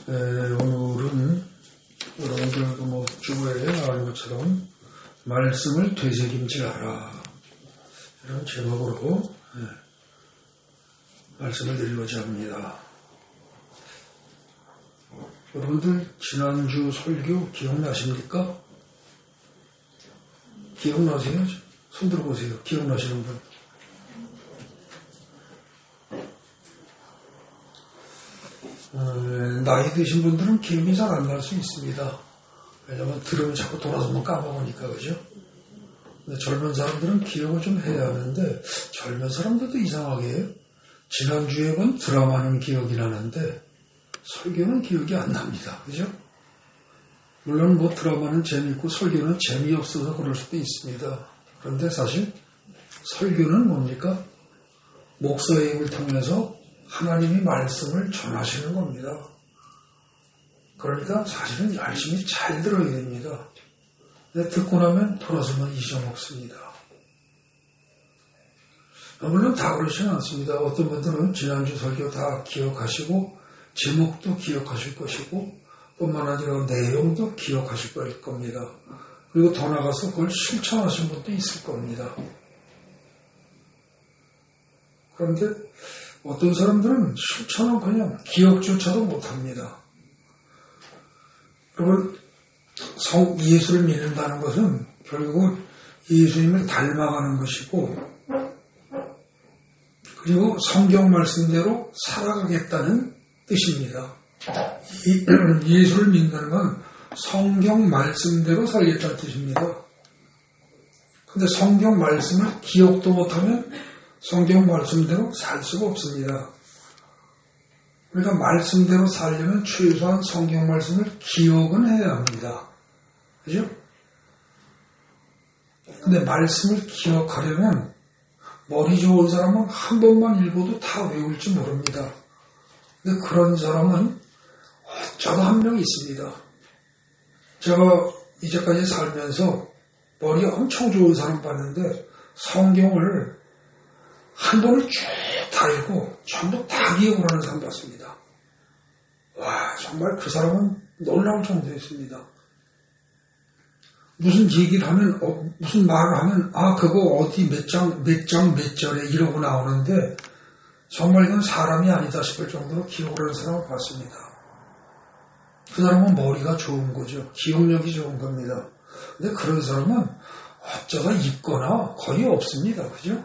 오늘은 여러분들 주보에 나온 것처럼 말씀을 되새김질하라 이런 제목으로 말씀을 드리고자 합니다. 여러분들 지난주 설교 기억나십니까? 기억나세요? 손 들어보세요. 기억나시는 분? 나이 드신 분들은 기억이 잘 안 날 수 있습니다. 왜냐면 들으면 자꾸 돌아서면 까먹으니까, 그죠? 근데 젊은 사람들은 기억을 좀 해야 하는데, 젊은 사람들도 이상하게 지난주에 본 드라마는 기억이 나는데, 설교는 기억이 안 납니다. 그죠? 물론 드라마는 재미있고 설교는 재미없어서 그럴 수도 있습니다. 그런데 사실 설교는 뭡니까? 목사의 입을 통해서 하나님이 말씀을 전하시는 겁니다. 그러니까 사실은 열심히 잘 들어야 됩니다. 근데 듣고 나면 돌아서면 잊어먹습니다. 물론 다 그렇지는 않습니다. 어떤 분들은 지난주 설교 다 기억하시고 제목도 기억하실 것이고 뿐만 아니라 내용도 기억하실 겁니다. 그리고 더 나아가서 그걸 실천하신 분도 있을 겁니다. 그런데 어떤 사람들은 실천은 그냥 기억조차도 못합니다. 여러분, 예수를 믿는다는 것은 결국은 예수님을 닮아가는 것이고, 그리고 성경 말씀대로 살아가겠다는 뜻입니다. 예수를 믿는다는 건 성경 말씀대로 살겠다는 뜻입니다. 근데 성경 말씀을 기억도 못하면 성경 말씀대로 살 수가 없습니다. 그러니까 말씀대로 살려면 최소한 성경 말씀을 기억은 해야 합니다. 그죠? 근데 말씀을 기억하려면 머리 좋은 사람은 한 번만 읽어도 다 외울지 모릅니다. 근데 그런 사람은 저도 한 명 있습니다. 제가 이제까지 살면서 머리 엄청 좋은 사람 봤는데 성경을 한 번을 쭉 다 읽고 전부 다 기억을 하는 사람 봤습니다. 와, 정말 그 사람은 놀라울 정도였습니다. 무슨 얘기를 하면, 무슨 말을 하면, 그거 어디 몇 절에 이러고 나오는데, 정말 이건 사람이 아니다 싶을 정도로 기억을 하는 사람을 봤습니다. 그 사람은 머리가 좋은 거죠. 기억력이 좋은 겁니다. 근데 그런 사람은 어쩌다 있거나 거의 없습니다. 그죠?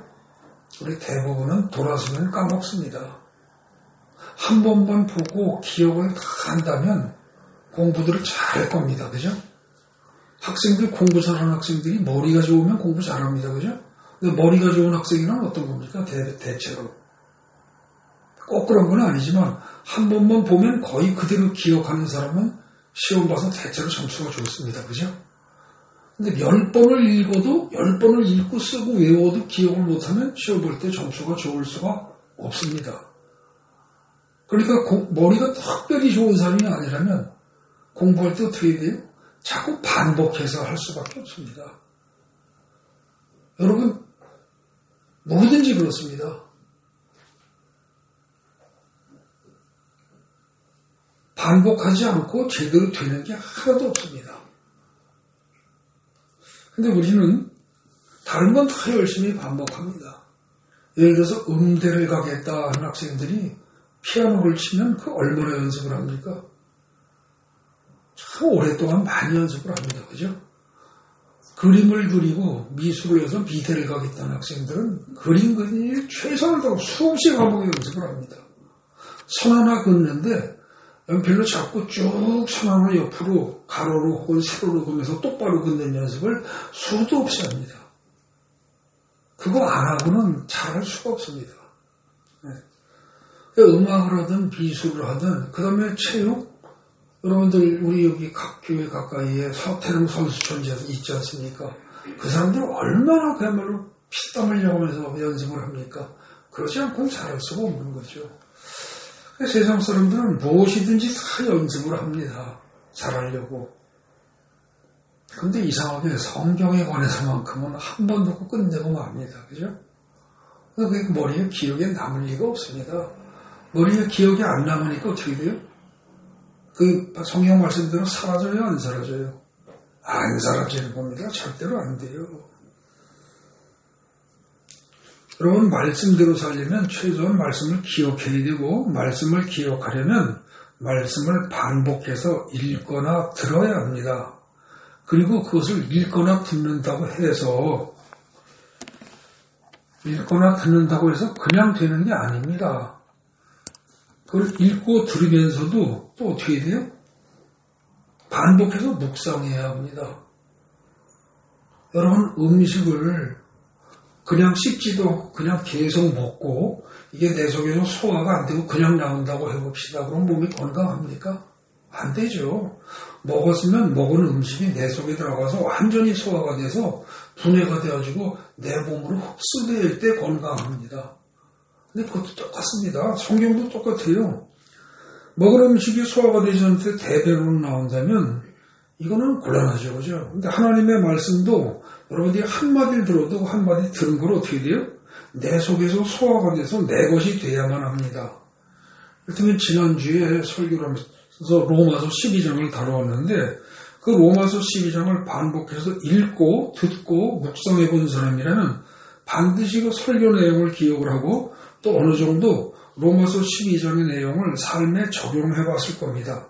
우리 대부분은 돌아서면 까먹습니다. 한 번만 보고 기억을 다 한다면 공부들을 잘할 겁니다. 그죠? 학생들 공부 잘하는 학생들이 머리가 좋으면 공부 잘합니다. 그죠? 근데 머리가 좋은 학생이란 어떤 겁니까? 대체로. 꼭 그런 건 아니지만 한 번만 보면 거의 그대로 기억하는 사람은 시험 봐서 대체로 점수가 좋습니다. 그죠? 근데 10번을 읽어도 10번을 읽고 쓰고 외워도 기억을 못하면 시험 볼 때 점수가 좋을 수가 없습니다. 그러니까 머리가 특별히 좋은 사람이 아니라면 공부할 때 어떻게 돼요? 자꾸 반복해서 할 수밖에 없습니다. 여러분, 뭐든지 그렇습니다. 반복하지 않고 제대로 되는 게 하나도 없습니다. 근데 우리는 다른 건 다 열심히 반복합니다. 예를 들어서 음대를 가겠다 하는 학생들이 피아노를 치면 그 얼마나 연습을 합니까? 참 오랫동안 많이 연습을 합니다. 그죠? 그림을 그리고 미술을 해서 미대를 가겠다는 학생들은 그림 그리기에 최선을 다하고 수없이 과목에 연습을 합니다. 선 하나 긋는데 연필로 잡고 쭉 선 하나 옆으로 가로로 혹은 세로로 그으면서 똑바로 긋는 연습을 수도 없이 합니다. 그거 안 하고는 잘할 수가 없습니다. 음악을 하든 미술을 하든 그 다음에 체육, 여러분들 우리 여기 각 교회 가까이에 서태릉 선수촌 있지 않습니까? 그 사람들 얼마나 그야말로 피땀 흘려가면서 연습을 합니까? 그러지 않고는 잘할 수가 없는 거죠. 세상 사람들은 무엇이든지 다 연습을 합니다. 잘하려고. 근데 이상하게 성경에 관해서만큼은 한 번 듣고 끝내고 맙니다. 그죠? 그게 머리에 기억에 남을 리가 없습니다. 머리에 기억이 안 남으니까 어떻게 돼요? 그 성경 말씀대로 사라져요, 안 사라져요? 안 사라지는 겁니다. 절대로 안 돼요. 여러분, 말씀대로 살려면 최소한 말씀을 기억해야 되고, 말씀을 기억하려면 말씀을 반복해서 읽거나 들어야 합니다. 그리고 그것을 읽거나 듣는다고 해서 그냥 되는 게 아닙니다. 그걸 읽고 들으면서도 또 어떻게 돼요? 반복해서 묵상해야 합니다. 여러분, 음식을 그냥 씹지도 않고 그냥 계속 먹고 이게 내 속에서 소화가 안 되고 그냥 나온다고 해봅시다. 그럼 몸이 건강합니까? 안 되죠. 먹었으면 먹은 음식이 내 속에 들어가서 완전히 소화가 돼서 분해가 되어지고 내 몸으로 흡수될 때 건강합니다. 근데 그것도 똑같습니다. 성경도 똑같아요. 먹은 음식이 소화가 되지 않을 때 대변으로 나온다면 이거는 곤란하죠. 그죠? 근데 하나님의 말씀도 여러분들이 한마디를 들어도 한마디 들은 걸 어떻게 돼요? 내 속에서 소화가 돼서 내 것이 돼야만 합니다. 그렇다면 지난주에 설교를 하면서 로마서 12장을 다루었는데 그 로마서 12장을 반복해서 읽고 듣고 묵상해 본 사람이라면 반드시 그 설교 내용을 기억을 하고 또 어느 정도 로마서 12장의 내용을 삶에 적용해 봤을 겁니다.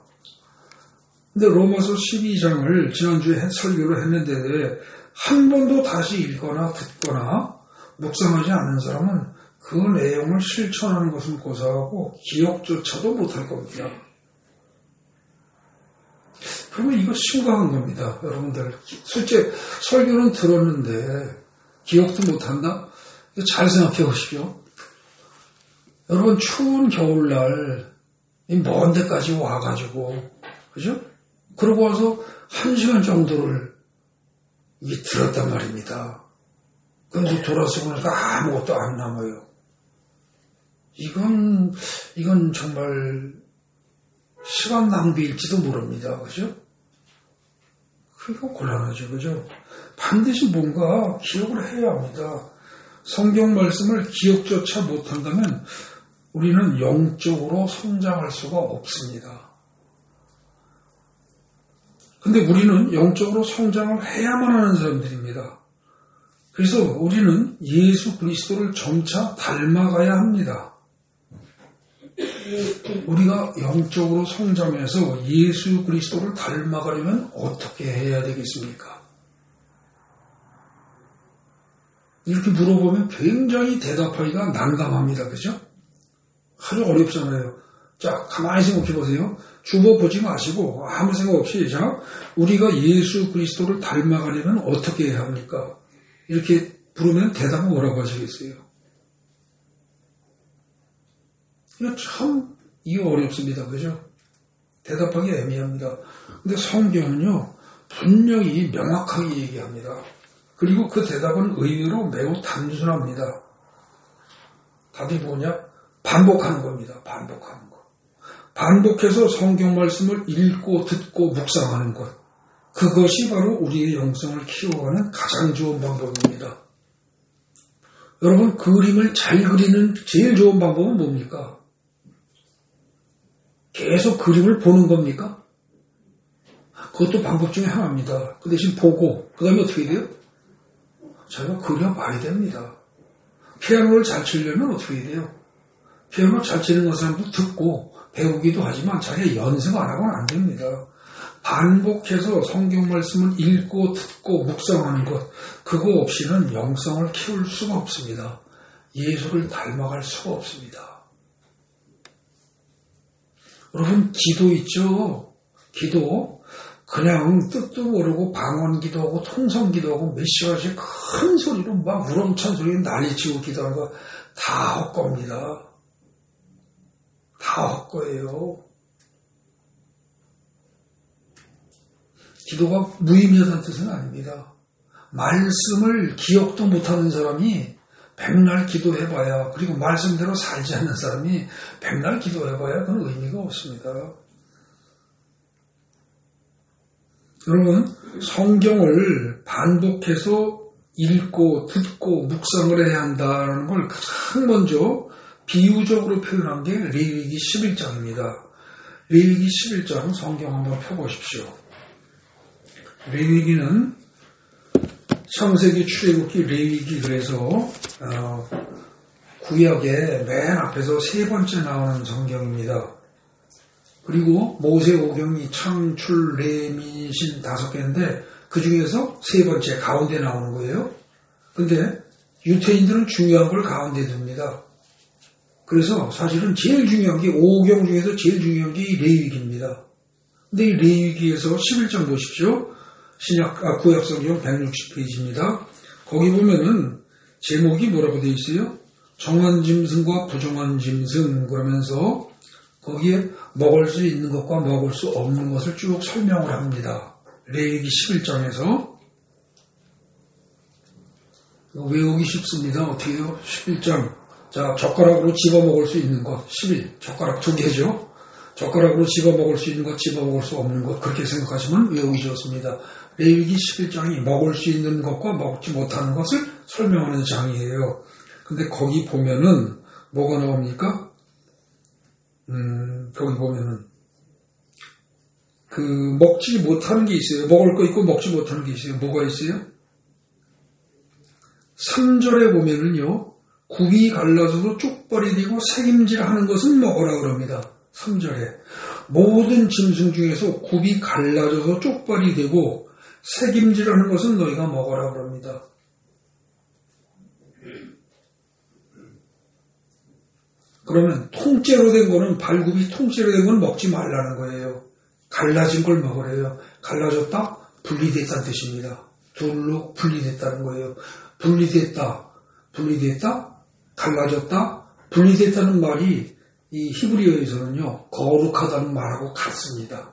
근데 로마서 12장을 지난주에 설교를 했는데 한 번도 다시 읽거나 듣거나 묵상하지 않는 사람은 그 내용을 실천하는 것은 고사하고 기억조차도 못할 겁니다. 그러면 이거 심각한 겁니다. 여러분들 실제 설교는 들었는데 기억도 못한다? 잘 생각해 보십시오. 여러분 추운 겨울날 먼 데까지 와가지고 그죠? 그러고 와서 1시간 정도를 이게 들었단 말입니다. 근데 돌아서 보니까 아무것도 안 남아요. 이건 정말 시간 낭비일지도 모릅니다. 그죠? 그거 곤란하죠. 그죠? 반드시 뭔가 기억을 해야 합니다. 성경 말씀을 기억조차 못한다면 우리는 영적으로 성장할 수가 없습니다. 근데 우리는 영적으로 성장을 해야만 하는 사람들입니다. 그래서 우리는 예수 그리스도를 점차 닮아가야 합니다. 우리가 영적으로 성장해서 예수 그리스도를 닮아가려면 어떻게 해야 되겠습니까? 이렇게 물어보면 굉장히 대답하기가 난감합니다. 그죠? 아주 어렵잖아요. 자, 가만히 생각해 보세요. 주보 보지 마시고 아무 생각 없이 자, 우리가 예수 그리스도를 닮아가려면 어떻게 해야 합니까? 이렇게 부르면 대답은 뭐라고 하시겠어요? 이거 어렵습니다. 그죠? 대답하기 애매합니다. 근데 성경은요, 분명히 명확하게 얘기합니다. 그리고 그 대답은 의외로 매우 단순합니다. 답이 뭐냐? 반복하는 겁니다. 반복하는 것. 반복해서 성경 말씀을 읽고 듣고 묵상하는 것. 그것이 바로 우리의 영성을 키워가는 가장 좋은 방법입니다. 여러분, 그림을 잘 그리는 제일 좋은 방법은 뭡니까? 계속 그림을 보는 겁니까? 그것도 방법 중에 하나입니다. 그 대신 보고, 그 다음에 어떻게 돼요? 자기가 그려봐야 됩니다. 피아노를 잘 치려면 어떻게 돼요? 피아노 잘 치는 사람도 듣고 배우기도 하지만 자기가 연습 안 하고는 안 됩니다. 반복해서 성경 말씀을 읽고 듣고 묵상하는 것, 그거 없이는 영성을 키울 수가 없습니다. 예수를 닮아갈 수가 없습니다. 여러분, 기도 있죠? 기도. 그냥 뜻도 모르고 방언 기도하고 통성 기도하고 몇 시간씩 큰 소리로 막 우렁찬 소리 난리치고 기도하는 거 다 헛겁니다. 다 헛거예요. 기도가 무의미하다는 뜻은 아닙니다. 말씀을 기억도 못하는 사람이 백날 기도해봐야, 그리고 말씀대로 살지 않는 사람이 백날 기도해봐야 그건 의미가 없습니다. 여러분, 성경을 반복해서 읽고 듣고 묵상을 해야 한다는 걸 가장 먼저 비유적으로 표현한 게 레위기 11장입니다. 레위기 11장 성경 한번 펴보십시오. 레위기는 창세기, 출애굽기, 레위기 그래서 구약의 맨 앞에서 세 번째 나오는 성경입니다. 그리고 모세오경이 창출, 레민신 5개인데 그 중에서 세 번째 가운데 나오는 거예요. 근데 유태인들은 중요한 걸 가운데 둡니다. 그래서 사실은 제일 중요한 게 5경 중에서 제일 중요한 게 이 레위기입니다. 근데 이 레위기에서 11장 보십시오. 구약성경 160페이지입니다. 거기 보면은 제목이 뭐라고 되어 있어요? 정한 짐승과 부정한 짐승 그러면서 거기에 먹을 수 있는 것과 먹을 수 없는 것을 쭉 설명을 합니다. 레위기 11장에서 외우기 쉽습니다. 어떻게 해요? 11장. 자, 젓가락으로 집어먹을 수 있는 것 11. 젓가락 2개죠. 젓가락으로 집어먹을 수 있는 것, 집어먹을 수 없는 것 그렇게 생각하시면 외우기 좋습니다. 레위기 11장이 먹을 수 있는 것과 먹지 못하는 것을 설명하는 장이에요. 근데 거기 보면은 뭐가 나옵니까? 거기 보면은 먹지 못하는 게 있어요. 먹을 거 있고 먹지 못하는 게 있어요. 뭐가 있어요? 3절에 보면은요. 굽이 갈라져도 쪽벌이 되고 새김질하는 것은 먹으라 그럽니다. 3절에 모든 짐승 중에서 굽이 갈라져서 쪽벌이 되고 새김질하는 것은 너희가 먹으라 그럽니다. 그러면 통째로 된 거는 발굽이 통째로 된 건 먹지 말라는 거예요. 갈라진 걸 먹으래요. 갈라졌다? 분리됐다는 뜻입니다. 둘로 분리됐다는 거예요. 분리됐다, 갈라졌다, 분리됐다는 말이 이 히브리어에서는요, 거룩하다는 말하고 같습니다.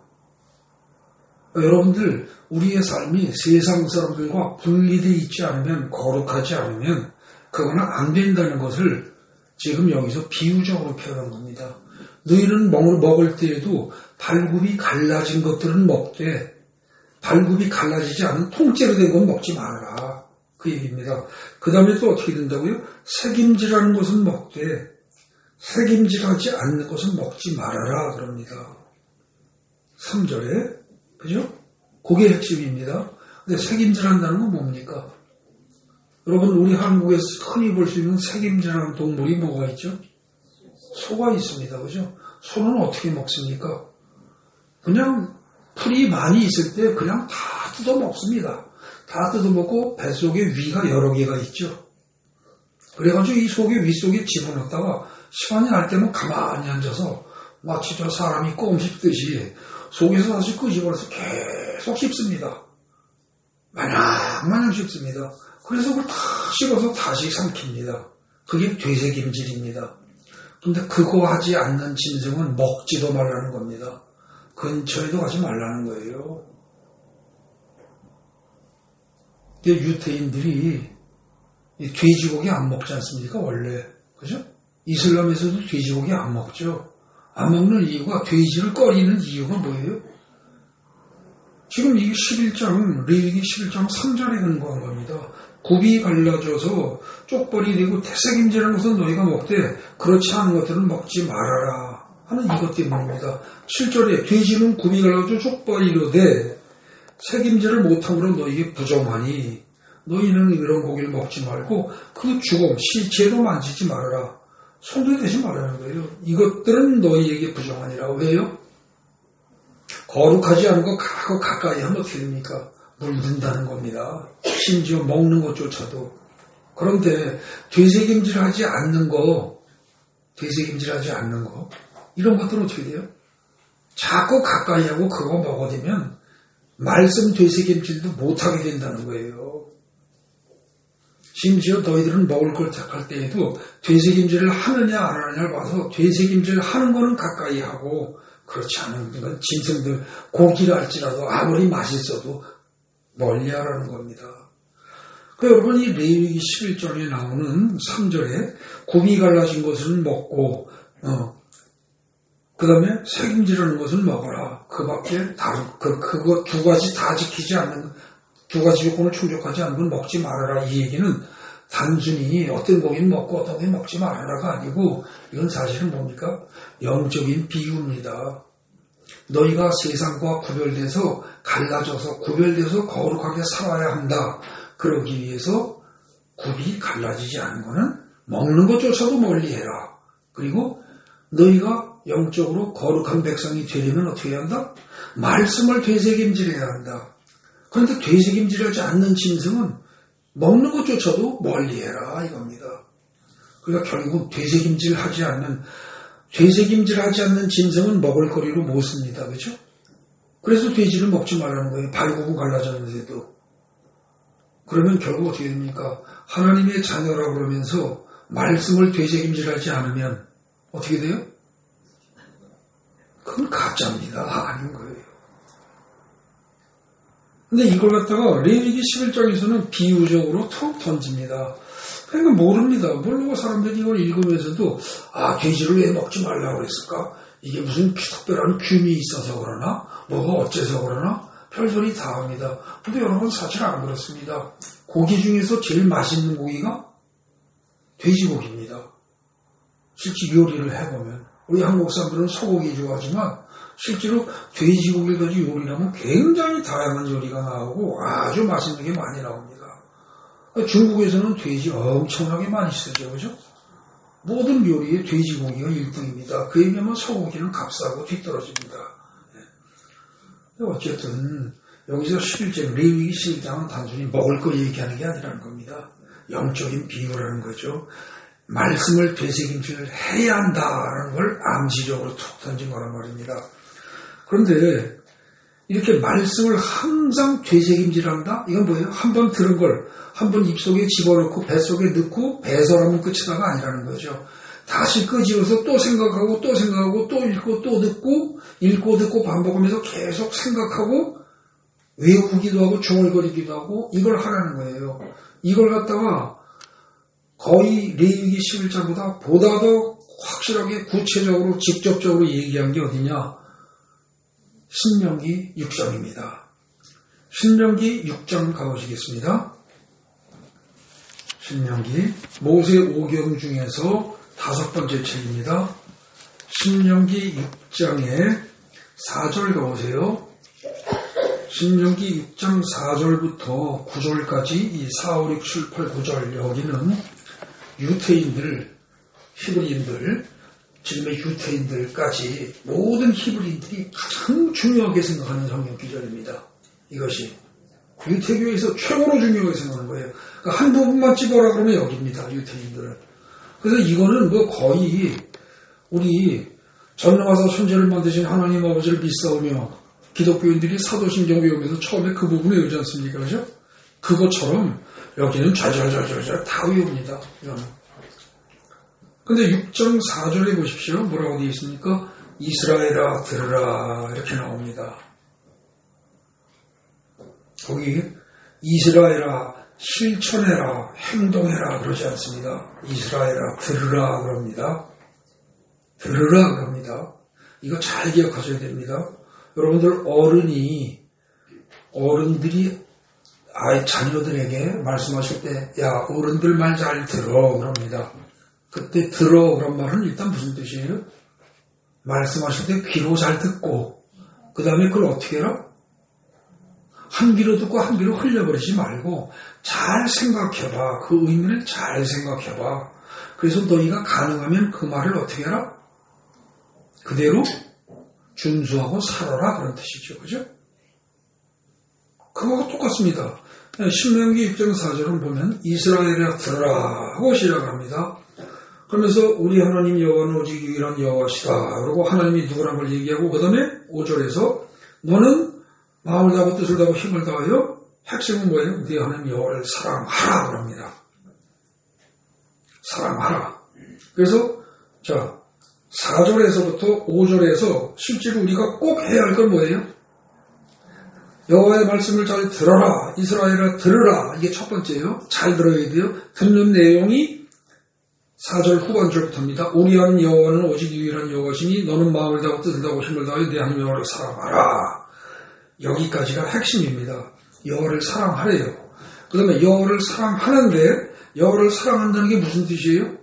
여러분들, 우리의 삶이 세상 사람들과 분리되어 있지 않으면, 거룩하지 않으면, 그거는 안 된다는 것을 지금 여기서 비유적으로 표현한 겁니다. 너희는 먹을 때에도 발굽이 갈라진 것들은 먹되, 발굽이 갈라지지 않은 통째로 된 건 먹지 말아라. 그 얘기입니다. 그 다음에 또 어떻게 된다고요? 새김질하는 것은 먹되 새김질하지 않는 것은 먹지 말아라 그럽니다. 3절에 그죠? 그게 핵심입니다. 근데 새김질한다는 건 뭡니까? 여러분 우리 한국에서 흔히 볼 수 있는 새김질하는 동물이 뭐가 있죠? 소가 있습니다. 그죠? 소는 어떻게 먹습니까? 그냥 풀이 많이 있을 때 그냥 다 뜯어 먹습니다. 다 뜯어먹고 뱃속에 위가 여러 개가 있죠. 그래가지고 이 속에 윗속에 집어넣다가 시간이 날 때면 가만히 앉아서 마치 저 사람이 껌 씹듯이 속에서 다시 끄집어내서 계속 씹습니다. 마냥 씹습니다. 그래서 그걸 다 씹어서 다시 삼킵니다. 그게 되새김질입니다. 근데 그거 하지 않는 짐승은 먹지도 말라는 겁니다. 근처에도 가지 말라는 거예요. 근데 유태인들이 돼지고기 안 먹지 않습니까? 원래. 그죠? 이슬람에서도 돼지고기 안 먹죠. 안 먹는 이유가 돼지를 꺼리는 이유가 뭐예요? 지금 이게 11장, 레위기 11장 3절에 근거한 겁니다. 굽이 갈라져서 쪽벌이 되고 태색임질하는 것은 너희가 먹되 그렇지 않은 것들은 먹지 말아라 하는 이것 때문입니다. 7절에 돼지는 굽이 갈라져 쪽벌이로되 색임질을 못함으로 너희에게 부정하니 너희는 이런 고기를 먹지 말고 그 죽음, 시체도 만지지 말아라. 손도 대지 말라는 거예요. 이것들은 너희에게 부정하니라. 왜요? 거룩하지 않은 거 가까이 하면 어떻게 됩니까? 물든다는 겁니다. 심지어 먹는 것조차도. 그런데 되새김질하지 않는 거 이런 것들은 어떻게 돼요? 자꾸 가까이 하고 그거 먹어대면 말씀 되새김질도 못하게 된다는 거예요. 심지어 너희들은 먹을 걸 택할 때에도 되새김질을 하느냐 안 하느냐를 봐서 되새김질을 하는 거는 가까이 하고 그렇지 않은 건 짐승들 고기를 할지라도 아무리 맛있어도 멀리 하라는 겁니다. 여러분 이 레위기 11장에 나오는 3절에 굽이 갈라진 것은 먹고 그 다음에 색임질하는 것은 먹어라. 그 밖에 그거 두 가지 다 지키지 않는 두 가지 요건을 충족하지 않는 건 먹지 말아라. 이 얘기는 단순히 어떤 고기는 먹고 어떤 고기는 먹지 말아라가 아니고 이건 사실은 뭡니까? 영적인 비유입니다. 너희가 세상과 구별돼서 갈라져서 구별돼서 거룩하게 살아야 한다. 그러기 위해서 굽이 갈라지지 않은 것은 먹는 것조차도 멀리해라. 그리고 너희가 영적으로 거룩한 백성이 되려면 어떻게 해야 한다? 말씀을 되새김질해야 한다. 그런데 되새김질하지 않는 짐승은 먹는 것조차도 멀리해라 이겁니다. 그러니까 결국 되새김질하지 않는 짐승은 먹을거리로 못 씁니다. 그렇죠? 그래서 돼지를 먹지 말라는 거예요. 발굽은 갈라졌는데도. 그러면 결국 어떻게 됩니까? 하나님의 자녀라 그러면서 말씀을 되새김질하지 않으면 어떻게 돼요? 그건 가짜입니다. 아닌 거예요. 근데 이걸 갖다가 레위기 11장에서는 비유적으로 툭 던집니다. 그러니까 모릅니다. 모르고 사람들이 이걸 읽으면서도 돼지를 왜 먹지 말라고 그랬을까? 이게 무슨 특별한 균이 있어서 그러나? 뭐가 어째서 그러나? 별소리 다 합니다. 근데 여러분 사실 안 그렇습니다. 고기 중에서 제일 맛있는 고기가 돼지고기입니다. 실제 요리를 해보면 우리 한국 사람들은 소고기 좋아하지만 실제로 돼지고기를 가지고 요리를 하면 굉장히 다양한 요리가 나오고 아주 맛있는 게 많이 나옵니다. 중국에서는 돼지 엄청나게 많이 쓰죠. 그죠? 모든 요리에 돼지고기가 1등입니다. 그에 비하면 소고기는 값싸고 뒤떨어집니다. 어쨌든 여기서 11절 레위기 11장은 단순히 먹을 거 얘기하는 게 아니라는 겁니다. 영적인 비유라는 거죠. 말씀을 되새김질 해야 한다라는 걸 암시적으로 툭 던진 거란 말입니다. 그런데 이렇게 말씀을 항상 되새김질한다? 이건 뭐예요? 한 번 들은 걸 한 번 입속에 집어넣고 뱃속에 넣고 배설하면 끝이다가 아니라는 거죠. 다시 끄집어서 또 생각하고 또 생각하고 또 읽고 또 읽고 듣고 반복하면서 계속 생각하고 외우기도 하고 중얼거리기도 하고 이걸 하라는 거예요. 이걸 갖다가 거의 레위기 11장보다 보다 더 확실하게 구체적으로 직접적으로 얘기한 게 어디냐? 신명기 6장입니다. 신명기 6장 가보시겠습니다. 신명기 모세 오경 중에서 5번째 책입니다. 신명기 6장의 4절 가보세요. 신명기 6장 4절부터 9절까지 이 4, 5, 6, 7, 8, 9절 여기는 유태인들, 히브리인들, 지금의 유태인들까지 모든 히브리인들이 가장 중요하게 생각하는 성경 구절입니다. 이것이 유태교에서 최고로 중요하게 생각하는 거예요. 그러니까 한 부분만 집어라 그러면 여기입니다. 유태인들은. 그래서 이거는 뭐 거의 우리 전능하사 천재를 만드신 하나님 아버지를 믿사오며 기독교인들이 사도신경 외우면서 처음에 그 부분 외우지 않습니까? 그죠? 그것처럼 여기는 좌절좌절좌절 다 외웁니다. 이거는. 근데 6장 4절에 보십시오. 뭐라고 되어 있습니까? 이스라엘아 들으라 이렇게 나옵니다. 거기 이스라엘아 실천해라 행동해라 그러지 않습니다. 이스라엘아 들으라 그럽니다. 들으라 그럽니다. 이거 잘 기억하셔야 됩니다. 여러분들 어른들이 자녀들에게 말씀하실 때 야 어른들 말 잘 들어 그럽니다. 그때 들어 그런 말은 일단 무슨 뜻이에요? 말씀하실 때 귀로 잘 듣고 그 다음에 그걸 어떻게 해라? 한 귀로 듣고 한 귀로 흘려버리지 말고 잘 생각해봐. 그 의미를 잘 생각해봐. 그래서 너희가 가능하면 그 말을 어떻게 해라? 그대로 준수하고 살아라 그런 뜻이죠. 그죠? 그거가 똑같습니다. 신명기 6장 4절은 보면 이스라엘아 들으라 하고 시작합니다. 그러면서 우리 하나님 여호와는 오직 유일한 여호와시다. 그리고 하나님이 누구란 걸 얘기하고 그 다음에 5절에서 너는 마음을 다하고 뜻을 다하고 힘을 다하여 핵심은 뭐예요? 네 하나님 여호와를 사랑하라 그럽니다. 사랑하라. 그래서 자 4절에서부터 5절에서 실제로 우리가 꼭 해야 할 건 뭐예요? 여호와의 말씀을 잘 들어라. 이스라엘아 들으라. 이게 첫 번째예요. 잘 들어야 돼요. 듣는 내용이 4절 후반절부터입니다. 우리 하나님 여호와는 오직 유일한 여호와시니 너는 마음을 다하고 뜻을 다하고 힘을 다하여 네 하나님 여호와를 사랑하라. 여기까지가 핵심입니다. 여호와를 사랑하래요. 그 다음에 여호와를 사랑하는데 여호와를 사랑한다는 게 무슨 뜻이에요?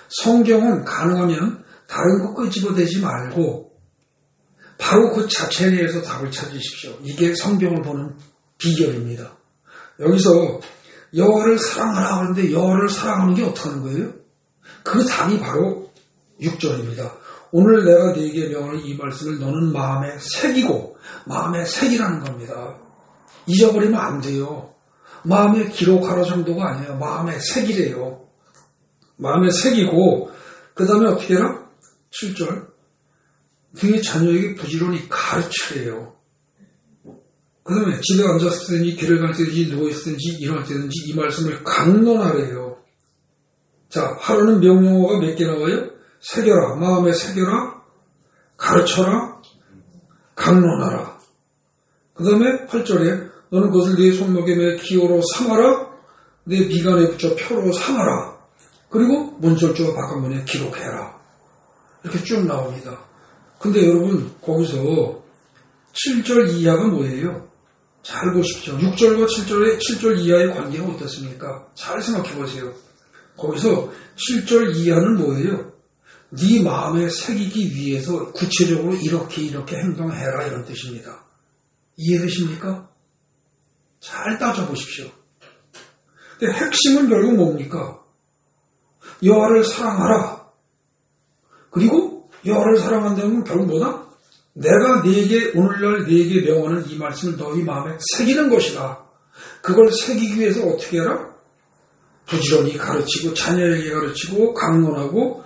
성경은 가능하면 다른 거 끄집어대지 말고 바로 그 자체에 대해서 답을 찾으십시오. 이게 성경을 보는 비결입니다. 여기서 여호와를 사랑하라 하는데 여호와를 사랑하는 게 어떻게 하는 거예요? 그 답이 바로 6절입니다. 오늘 내가 네게 명하는 이 말씀을 너는 마음에 새기고, 마음에 새기라는 겁니다. 잊어버리면 안 돼요. 마음에 기록하라 정도가 아니에요. 마음에 새기래요. 마음에 새기고, 그 다음에 어떻게 해라? 7절. 네 자녀에게 부지런히 가르치래요. 그 다음에 집에 앉았으니 길을 갈 때든지 누워있든지 일어날 때든지 이 말씀을 강론하래요. 자, 하루는 명령어가 몇 개 나와요? 새겨라, 마음에 새겨라, 가르쳐라, 강론하라. 그 다음에 8절에 너는 그것을 네 손목에 매 기호로 삼아라, 내 미간에 붙여 표로 삼아라. 그리고 문설주와 바깥문에 기록해라. 이렇게 쭉 나옵니다. 근데 여러분 거기서 7절 이하가 뭐예요? 잘 보십시오. 6절과 7절 이하의 관계가 어떻습니까? 잘 생각해 보세요. 거기서 7절 이하는 뭐예요? 네 마음에 새기기 위해서 구체적으로 이렇게 행동해라 이런 뜻입니다. 이해되십니까? 잘 따져보십시오. 근데 핵심은 결국 뭡니까? 여호와를 사랑하라. 그리고 여호와를 사랑한다는 건 결국 뭐다? 내가 오늘날 네게 명하는 이 말씀을 너희 마음에 새기는 것이다. 그걸 새기기 위해서 어떻게 해라? 부지런히 가르치고 자녀에게 가르치고 강론하고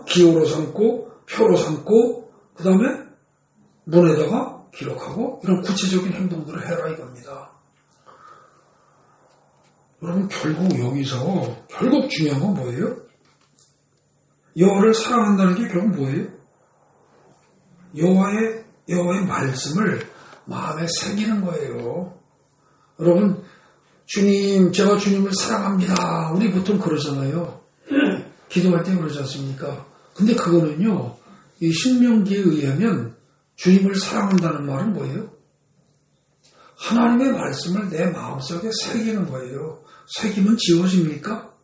기호로 삼고 표로 삼고 그 다음에 문에다가 기록하고 이런 구체적인 행동들을 해라 이겁니다. 여러분 결국 여기서 결국 중요한 건 뭐예요? 여호와를 사랑한다는 게 결국 뭐예요? 여호와의 말씀을 마음에 새기는 거예요. 여러분 주님, 제가 주님을 사랑합니다. 우리 보통 그러잖아요. 기도할 때 그러지 않습니까? 근데 그거는요, 이 신명기에 의하면 주님을 사랑한다는 말은 뭐예요? 하나님의 말씀을 내 마음속에 새기는 거예요. 새기면 지워집니까?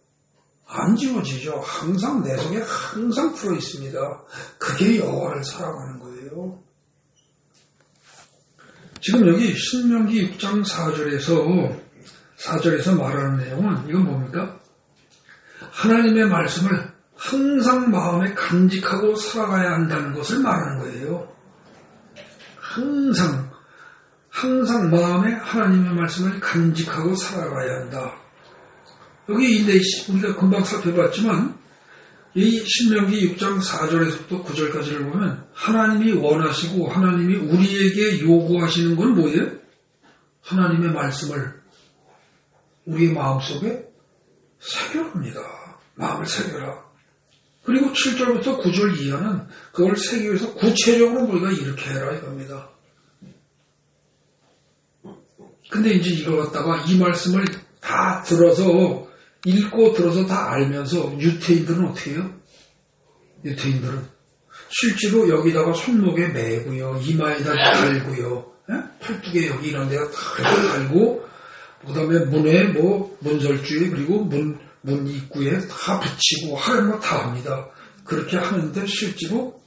안 지워지죠. 항상 내 속에 항상 풀어 있습니다. 그게 여호와를 사랑하는 거예요. 지금 여기 신명기 6장 4절에서 말하는 내용은 이건 뭡니까? 하나님의 말씀을 항상 마음에 간직하고 살아가야 한다는 것을 말하는 거예요. 항상 마음에 하나님의 말씀을 간직하고 살아가야 한다. 여기 우리가 금방 살펴봤지만 이 신명기 6장 4절에서부터 9절까지를 보면 하나님이 원하시고 하나님이 우리에게 요구하시는 건 뭐예요? 하나님의 말씀을 우리의 마음속에 새겨랍니다. 마음을 새겨라. 그리고 7절부터 9절 이하는 그걸 새기기 위해서 구체적으로 우리가 이렇게 해라 이겁니다. 근데 이제 이걸 갖다가 이 말씀을 다 들어서 읽고 들어서 다 알면서 유태인들은 어떻게 해요? 유태인들은 실제로 여기다가 손목에 매고요. 이마에다 달고요. 팔뚝에 여기 이런 데가 다 달고 그 다음에 문에 문설주에 그리고 문 입구에 다 붙이고 하는 거 다 합니다. 그렇게 하는데 실제로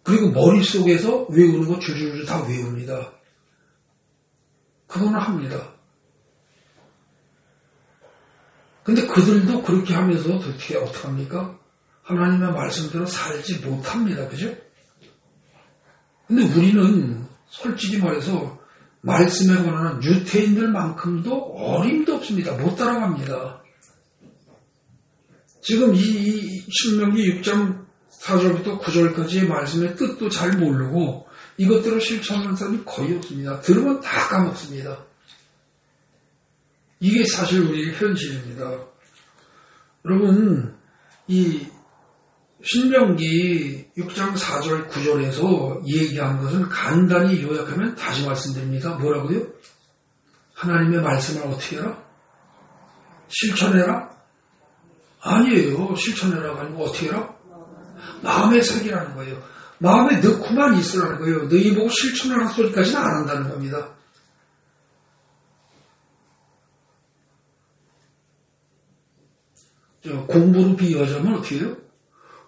그리고 머릿속에서 외우는 거 줄줄줄 다 외웁니다. 그거는 합니다. 근데 그들도 그렇게 하면서 어떻게 합니까? 하나님의 말씀대로 살지 못합니다. 그죠? 근데 우리는 솔직히 말해서 말씀에 관한 유태인들만큼도 어림도 없습니다. 못 따라갑니다. 지금 이 신명기 6장 4절부터 9절까지의 말씀의 뜻도 잘 모르고 이것대로 실천하는 사람이 거의 없습니다. 들으면 다 까먹습니다. 이게 사실 우리의 현실입니다. 여러분, 이 신명기 6장 4절 9절에서 얘기한 것을 간단히 요약하면 다시 말씀드립니다. 뭐라고요? 하나님의 말씀을 어떻게 해라? 실천해라? 아니에요. 실천해라가 아니고 어떻게 해라? 마음에 새기라는 거예요. 마음에 넣고만 있으라는 거예요. 너희 보고 실천하라 소리까지는 안 한다는 겁니다. 공부로 비유하자면 어떻게 해요?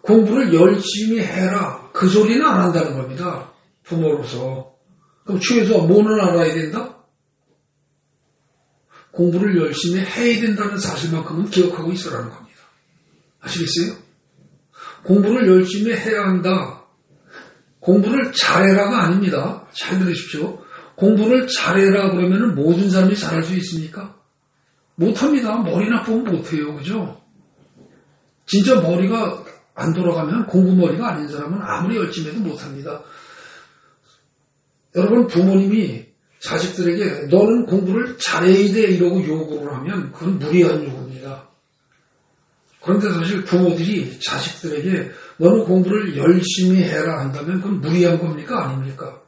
공부를 열심히 해라. 그 소리는 안 한다는 겁니다. 부모로서. 그럼 최소 뭐는 알아야 된다? 공부를 열심히 해야 된다는 사실만큼은 기억하고 있으라는 겁니다. 아시겠어요? 공부를 열심히 해야 한다. 공부를 잘해라가 아닙니다. 잘 들으십시오. 공부를 잘해라 그러면 모든 사람이 잘할 수 있습니까? 못합니다. 머리 나쁘면 못해요. 그죠? 진짜 머리가 안 돌아가면 공부머리가 아닌 사람은 아무리 열심히 해도 못합니다. 여러분 부모님이 자식들에게 너는 공부를 잘해야 돼 이러고 요구를 하면 그건 무리한 요구입니다. 그런데 사실 부모들이 자식들에게 너는 공부를 열심히 해라 한다면 그건 무리한 겁니까? 아닙니까?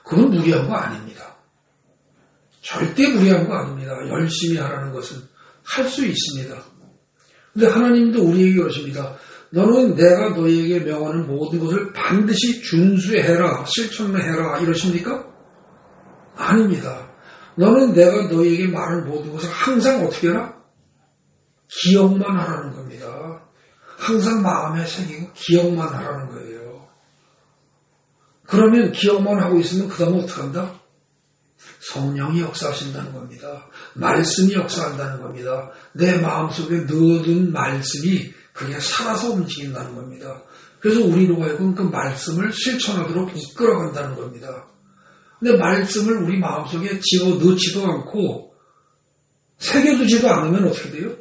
그건 무리한 거 아닙니다. 절대 무리한 거 아닙니다. 열심히 하라는 것은 할 수 있습니다. 근데 하나님도 우리에게 그러십니다. 너는 내가 너희에게 명하는 모든 것을 반드시 준수해라, 실천해라 이러십니까? 아닙니다. 너는 내가 너희에게 말하는 모든 것을 항상 어떻게 해라? 기억만 하라는 겁니다. 항상 마음에 새기고 기억만 하라는 거예요. 그러면 기억만 하고 있으면 그 다음에 어떻게 한다? 성령이 역사하신다는 겁니다. 말씀이 역사한다는 겁니다. 내 마음속에 넣어둔 말씀이 그게 살아서 움직인다는 겁니다. 그래서 우리로 하여금 그 말씀을 실천하도록 이끌어간다는 겁니다. 근데 말씀을 우리 마음속에 집어넣지도 않고 새겨두지도 않으면 어떻게 돼요?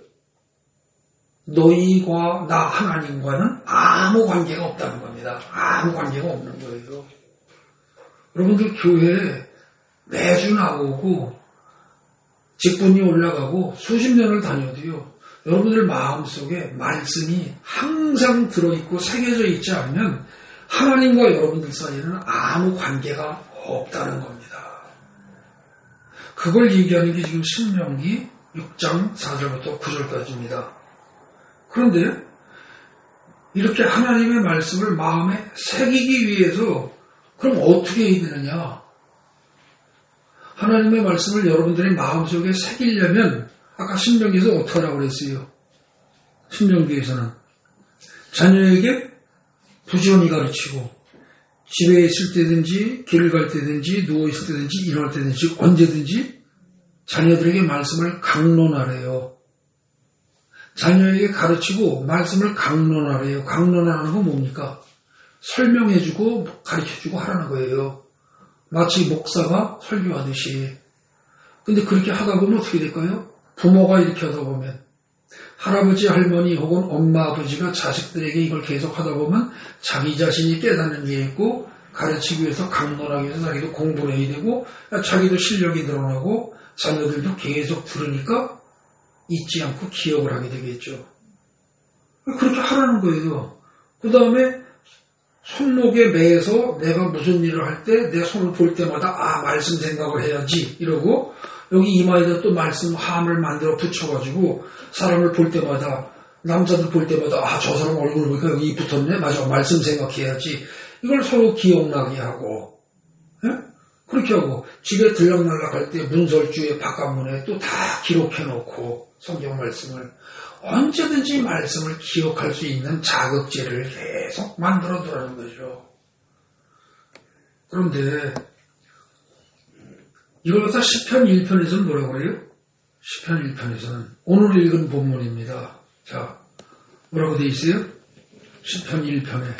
너희과 나 하나님과는 아무 관계가 없다는 겁니다. 아무 관계가 없는 거예요. 여러분들 교회에 매주 나오고 직분이 올라가고 수십 년을 다녀도요. 여러분들 마음속에 말씀이 항상 들어있고 새겨져 있지 않으면 하나님과 여러분들 사이에는 아무 관계가 없다는 겁니다. 그걸 얘기하는 게 지금 신명기 6장 4절부터 9절까지입니다. 그런데 이렇게 하나님의 말씀을 마음에 새기기 위해서 그럼 어떻게 해야 되느냐? 하나님의 말씀을 여러분들의 마음속에 새기려면 아까 신명기에서 어떻게 하라고 그랬어요? 신명기에서는 자녀에게 부지런히 가르치고 집에 있을 때든지 길을 갈 때든지 누워있을 때든지 일어날 때든지 언제든지 자녀들에게 말씀을 강론하래요. 자녀에게 가르치고 말씀을 강론하래요. 강론하는 건 뭡니까? 설명해주고 가르쳐주고 하라는 거예요. 마치 목사가 설교하듯이. 근데 그렇게 하다 보면 어떻게 될까요? 부모가 이렇게 하다 보면 할아버지, 할머니 혹은 엄마, 아버지가 자식들에게 이걸 계속 하다 보면 자기 자신이 깨닫는 게 있고 가르치기 위해서 강론하기 위해서 자기도 공부를 해야 되고 자기도 실력이 늘어나고 자녀들도 계속 들으니까 잊지 않고 기억을 하게 되겠죠. 그렇게 하라는 거예요. 그 다음에 손목에 매서 내가 무슨 일을 할 때 내 손을 볼 때마다 말씀 생각을 해야지 이러고 여기 이마에다 또 말씀 함을 만들어 붙여가지고 사람을 볼 때마다 남자들 볼 때마다 저 사람 얼굴 보니까 여기 붙었네. 맞아. 말씀 생각해야지. 이걸 서로 기억나게 하고 그렇게 하고 집에 들락날락 할 때 문설주에 바깥문에 또 다 기록해놓고 성경 말씀을 언제든지 말씀을 기억할 수 있는 자극제를 계속 만들어두라는 거죠. 그런데 이걸 갖다 시편 1편에서는 뭐라고 그래요? 시편 1편에서는 오늘 읽은 본문입니다. 자, 뭐라고 돼 있어요? 시편 1편에.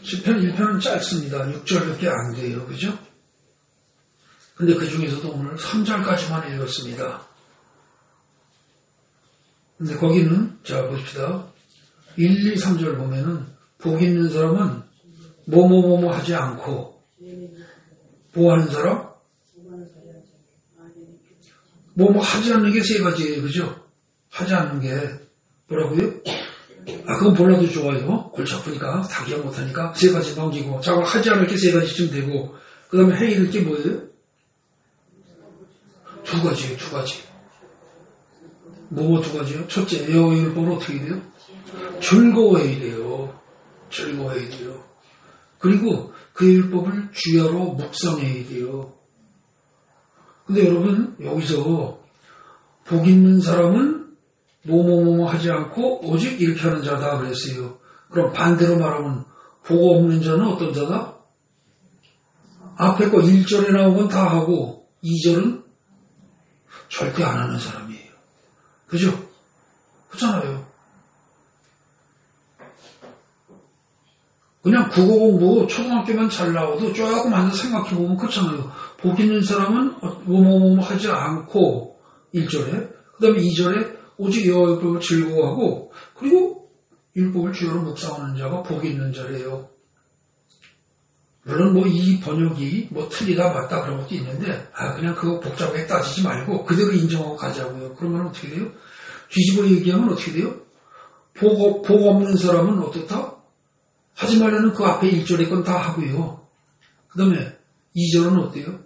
시편 1편은 짧습니다. 6절밖에 안 돼요. 그죠? 근데 그 중에서도 오늘 3절까지만 읽었습니다. 근데 거기는, 자, 봅시다. 1, 2, 3절 보면은, 복 있는 사람은 뭐뭐뭐뭐 하지 않고, 뭐 하는 사람? 뭐뭐 하지 않는 게 세 가지예요. 그죠? 하지 않는 게, 뭐라고요? 그건 몰라도 좋아요. 골치 아프니까, 다 기억 못하니까, 세 가지 넘기고, 자꾸 하지 않을 게 세 가지쯤 되고, 그 다음에 해야 될 게 뭐예요? 두 가지예요, 두 가지. 뭐 두 가지요? 첫째, 여호와의 율법은 어떻게 돼요? 즐거워해야 돼요. 즐거워해야 돼요. 그리고 그 율법을 주야로 묵상해야 돼요. 근데 여러분, 여기서 복 있는 사람은 뭐뭐뭐 하지 않고 오직 이렇게 하는 자다 그랬어요. 그럼 반대로 말하면 복 없는 자는 어떤 자다? 앞에 거 1절에 나온 건 다 하고 2절은 절대 안 하는 사람이에요. 그죠? 그렇잖아요. 그냥 국어 공부 초등학교만 잘 나와도 조금 앉아 생각해보면 그렇잖아요. 복 있는 사람은 뭐뭐뭐 하지 않고 1절에 그 다음에 2절에 오직 여호와의 율법을 즐거워하고 그리고 율법을 주야로 묵상하는 자가 복 있는 자래요. 물론 뭐 이 번역이 뭐 틀리다 맞다 그런 것도 있는데 그냥 그거 복잡하게 따지지 말고 그대로 인정하고 가자고요. 그러면 어떻게 돼요? 뒤집어 얘기하면 어떻게 돼요? 복 없는 사람은 어떻다? 하지 말라는 그 앞에 1절의 건 다 하고요. 그 다음에 2절은 어때요?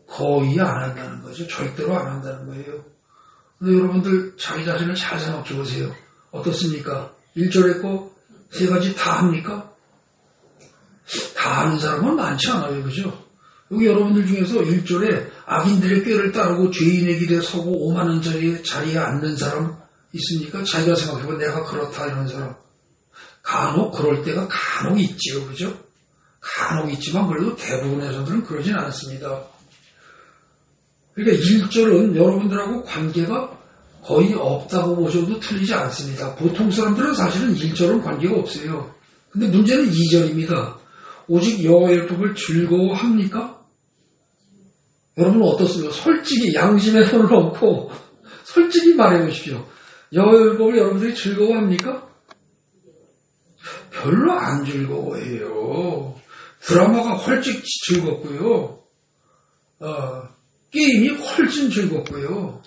거의 안 한다는 거죠. 절대로 안 한다는 거예요. 근데 여러분들 자기 자신을 잘 생각해 보세요. 어떻습니까? 1절의 거 세 가지 다 합니까? 다 하는 사람은 많지 않아요. 그죠? 여기 여러분들 중에서 1절에 악인들의 꾀를 따르고 죄인의 길에 서고 오만한 자리에 앉는 사람 있습니까? 자기가 생각해보면 내가 그렇다 이런 사람. 간혹 그럴 때가 간혹 있지요. 그죠? 간혹 있지만 그래도 대부분의 사람들은 그러진 않습니다. 그러니까 1절은 여러분들하고 관계가 거의 없다고 보셔도 틀리지 않습니다. 보통 사람들은 사실은 1절은 관계가 없어요. 근데 문제는 2절입니다. 오직 여호와의 율법을 즐거워합니까? 여러분은 어떻습니까? 솔직히 양심에 손을 얹고 솔직히 말해보십시오. 여호와의 율법을 여러분들이 즐거워합니까? 별로 안 즐거워해요. 드라마가 훨씬 즐겁고요. 게임이 훨씬 즐겁고요.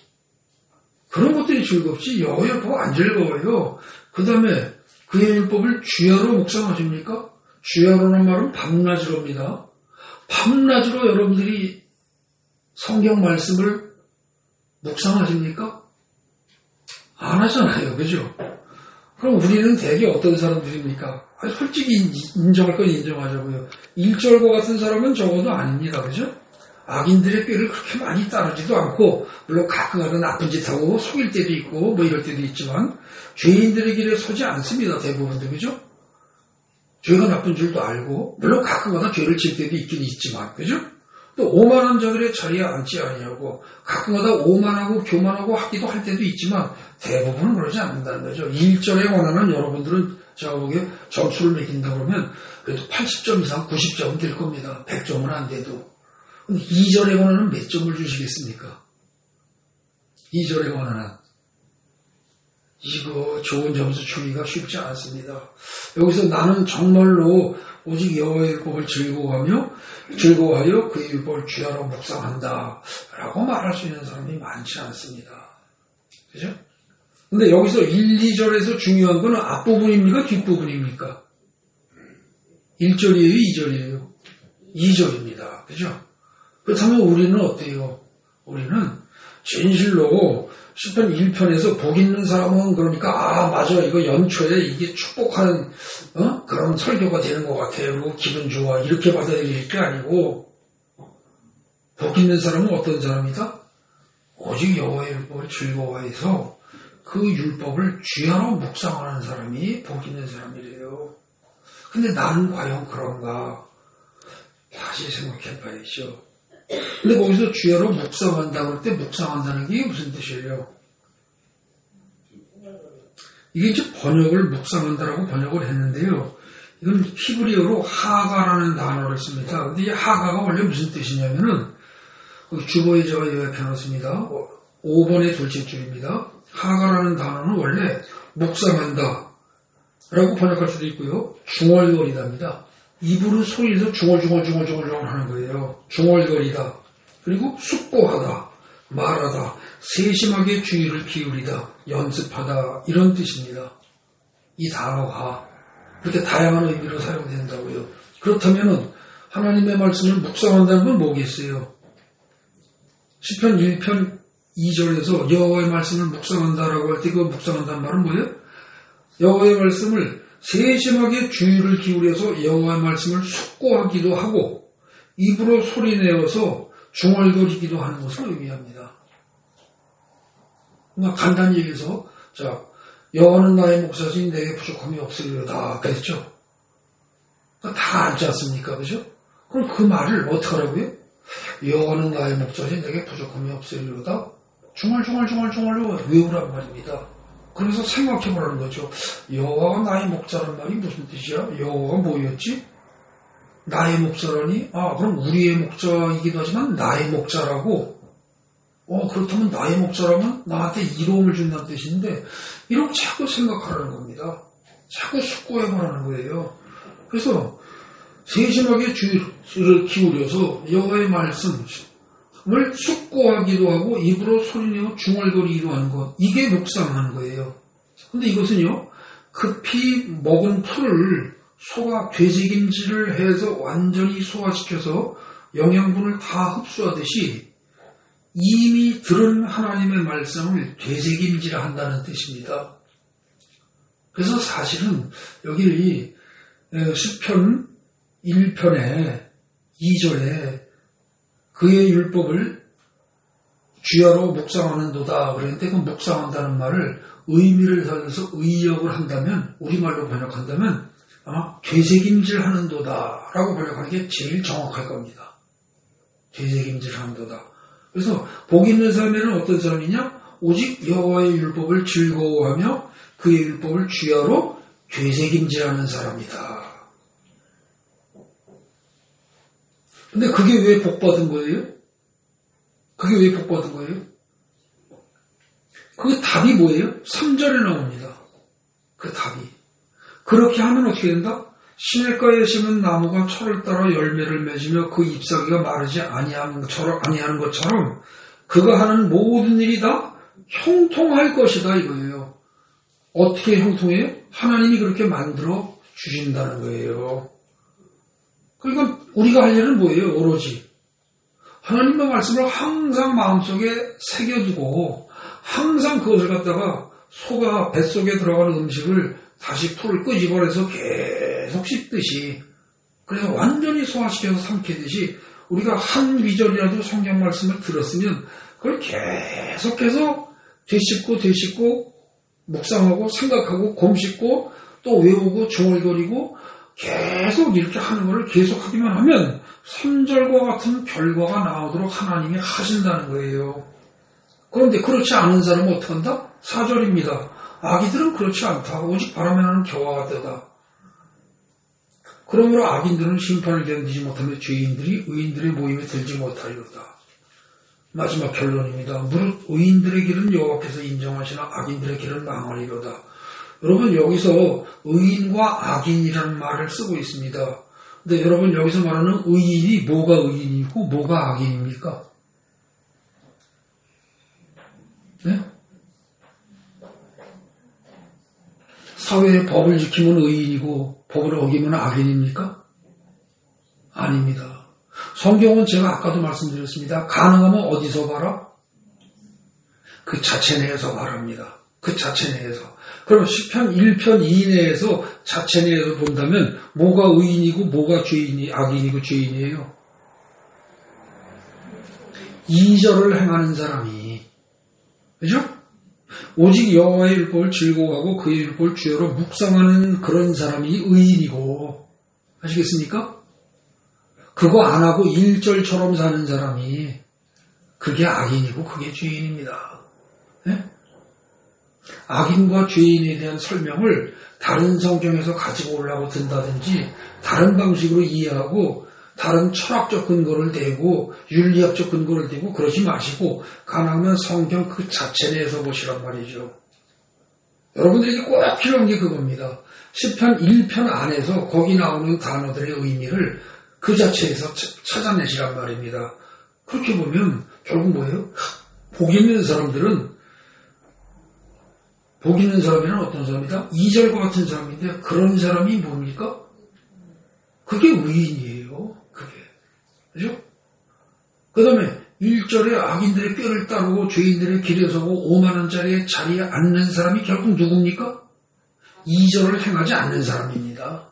그런 것들이 즐겁지 여호와의 율법 안 즐거워요. 그 다음에 그의 율법을 주야로 묵상하십니까? 주야로는 말은 밤낮으로입니다. 밤낮으로 여러분들이 성경 말씀을 묵상하십니까? 안 하잖아요. 그죠? 그럼 우리는 대개 어떤 사람들입니까? 솔직히 인정할 건 인정하자고요. 1절과 같은 사람은 적어도 아닙니다. 그죠? 악인들의 꾀를 그렇게 많이 따르지도 않고 물론 가끔가다 나쁜 짓 하고 속일 때도 있고 뭐 이럴 때도 있지만 죄인들의 길에 서지 않습니다. 대부분도. 그죠? 죄가 나쁜 줄도 알고 물론 가끔가다 죄를 질 때도 있긴 있지만 그죠? 또 오만한 자들의 자리에 앉지 아니하고 가끔가다 오만하고 교만하고 하기도 할 때도 있지만 대부분은 그러지 않는다는 거죠. 1절에 관한은 여러분들은 제가 보기에 점수를 매긴다 그러면 그래도 80점 이상 90점은 될 겁니다. 100점은 안 돼도. 2절에 관한은 몇 점을 주시겠습니까? 2절에 관한은 이거 좋은 점수 주기가 쉽지 않습니다. 여기서 나는 정말로 오직 여호와의 율법을 즐거워하여 그의 율법을 주야로 묵상한다 라고 말할 수 있는 사람이 많지 않습니다. 그죠? 근데 여기서 1, 2절에서 중요한 건 앞부분입니까? 뒷부분입니까? 1절이에요? 2절이에요? 2절입니다. 그죠? 그렇다면 우리는 어때요? 우리는 진실로 시편 1편에서 복 있는 사람은 그러니까 맞아 이거 연초에 이게 축복하는 그런 설교가 되는 것 같아요. 그리고 기분 좋아 이렇게 받아들일 게 아니고 복 있는 사람은 어떤 사람이다? 오직 여호와의 율법을 즐거워해서 그 율법을 주야로 묵상하는 사람이 복 있는 사람이래요. 근데 나는 과연 그런가? 다시 생각해 봐야죠. 근데 거기서 주야로 묵상한다고 할 때 묵상한다는 게 무슨 뜻이에요? 이게 이제 번역을 묵상한다라고 번역을 했는데요. 이건 히브리어로 하가라는 단어를 씁니다. 근데 이 하가가 원래 무슨 뜻이냐면은 주보에 제가 요약해놨습니다. 5번의 둘째 줄입니다. 하가라는 단어는 원래 묵상한다 라고 번역할 수도 있고요. 중얼거리다입니다. 입으로 소리에서 중얼중얼 하는 거예요. 중얼거리다. 그리고 숙고하다, 말하다, 세심하게 주의를 기울이다, 연습하다 이런 뜻입니다. 이 단어가 그렇게 다양한 의미로 사용된다고요. 그렇다면 하나님의 말씀을 묵상한다는 건 뭐겠어요? 시편 1편 2절에서 여호와의 말씀을 묵상한다라고 할 때 그 묵상한다는 말은 뭐예요? 여호와의 말씀을 세심하게 주의를 기울여서 여호와의 말씀을 숙고하기도 하고 입으로 소리내어서 중얼거리기도 하는 것을 의미합니다. 그러니까 간단히 얘기해서 여호와는 나의 목자시니 내게 부족함이 없으리로다 그랬죠. 다 알지 않습니까? 그죠? 그럼 그 말을 어떻게 하라고요? 여호와는 나의 목자니 내게 부족함이 없으리로다. 중얼중얼 외우란 말입니다. 그래서 생각해보라는 거죠. 여호와가 나의 목자란 말이 무슨 뜻이야? 여호와가 뭐였지? 나의 목자라니? 그럼 우리의 목자이기도 하지만 나의 목자라고? 그렇다면 나의 목자라면 나한테 이로움을 준다는 뜻인데, 이렇게 자꾸 생각하라는 겁니다. 자꾸 숙고해보라는 거예요. 그래서 세심하게 주의를 기울여서 여호와의 말씀을 숙고하기도 하고 입으로 소리내어 중얼거리기도 하는 것, 이게 묵상하는 거예요. 근데 이것은요, 급히 먹은 풀을 소가 되새김질을 해서 완전히 소화시켜서 영양분을 다 흡수하듯이 이미 들은 하나님의 말씀을 되새김질한다는 뜻입니다. 그래서 사실은 여기 시편 1편의 2절에 그의 율법을 주야로 묵상하는도다 그랬는데, 그 묵상한다는 말을 의미를 살려서 의역을 한다면, 우리말로 번역한다면 되새김질하는도다 라고 번역하는 게 제일 정확할 겁니다. 되새김질하는도다. 그래서 복 있는 사람에는 어떤 사람이냐? 오직 여호와의 율법을 즐거워하며 그의 율법을 주야로 되새김질하는 사람이다. 근데 그게 왜 복받은 거예요? 그게 왜 복받은 거예요? 그 답이 뭐예요? 3절에 나옵니다. 그 답이. 그렇게 하면 어떻게 된다? 시냇가에 심은 나무가 철을 따라 열매를 맺으며 그 잎사귀가 마르지 아니하는 것처럼 그가 하는 모든 일이 다 형통할 것이다 이거예요. 어떻게 형통해요? 하나님이 그렇게 만들어 주신다는 거예요. 그러니까 우리가 할 일은 뭐예요? 오로지 하나님의 말씀을 항상 마음속에 새겨두고 항상 그것을 갖다가 소가 뱃속에 들어가는 음식을 다시 풀을 끄집어내서 계속 씹듯이, 그래서 완전히 소화시켜서 삼키듯이 우리가 한 귀절이라도 성경 말씀을 들었으면 그걸 계속해서 되씹고 묵상하고 생각하고 곰씹고 또 외우고 중얼거리고 계속 이렇게 하는 것을 계속하기만 하면 3절과 같은 결과가 나오도록 하나님이 하신다는 거예요. 그런데 그렇지 않은 사람은 어떻게 한다? 4절입니다. 악인들은 그렇지 않다. 오직 바람에 나는 겨와 같다. 그러므로 악인들은 심판을 견디지 못하며 죄인들이 의인들의 모임에 들지 못하리로다. 마지막 결론입니다. 무릇 의인들의 길은 여호와께서 인정하시나 악인들의 길은 망하리로다. 여러분, 여기서 의인과 악인이라는 말을 쓰고 있습니다. 근데 여러분, 여기서 말하는 의인이 뭐가 의인이고 뭐가 악인입니까? 네? 사회의 법을 지키면 의인이고 법을 어기면 악인입니까? 아닙니다. 성경은 제가 아까도 말씀드렸습니다. 가능하면 어디서 봐라? 그 자체 내에서 말합니다. 그 자체 내에서. 그럼 시편 1편 2 내에서 자체 내에서 본다면 뭐가 의인이고 뭐가 악인이고 죄인이에요? 2절을 행하는 사람이, 그죠? 오직 여호와의 율법을 즐거워하고 그의 율법을 주야로 묵상하는 그런 사람이 의인이고, 아시겠습니까? 그거 안 하고 1절처럼 사는 사람이 그게 악인이고 그게 죄인입니다. 네? 악인과 죄인에 대한 설명을 다른 성경에서 가지고 오려고 든다든지 다른 방식으로 이해하고 다른 철학적 근거를 대고 윤리학적 근거를 대고 그러지 마시고 가능하면 성경 그 자체 내에서 보시란 말이죠. 여러분들에게 꼭 필요한 게 그겁니다. 시편 1편 안에서 거기 나오는 단어들의 의미를 그 자체에서 찾아내시란 말입니다. 그렇게 보면 결국 뭐예요? 복 있는 사람이란 어떤 사람이다? 2절과 같은 사람인데 그런 사람이 뭡니까? 그게 의인이에요. 그게. 그죠? 그 다음에 1절에 악인들의 뼈를 따르고 죄인들의 길에 서고 5만 원짜리 자리에 앉는 사람이 결국 누굽니까? 2절을 행하지 않는 사람입니다.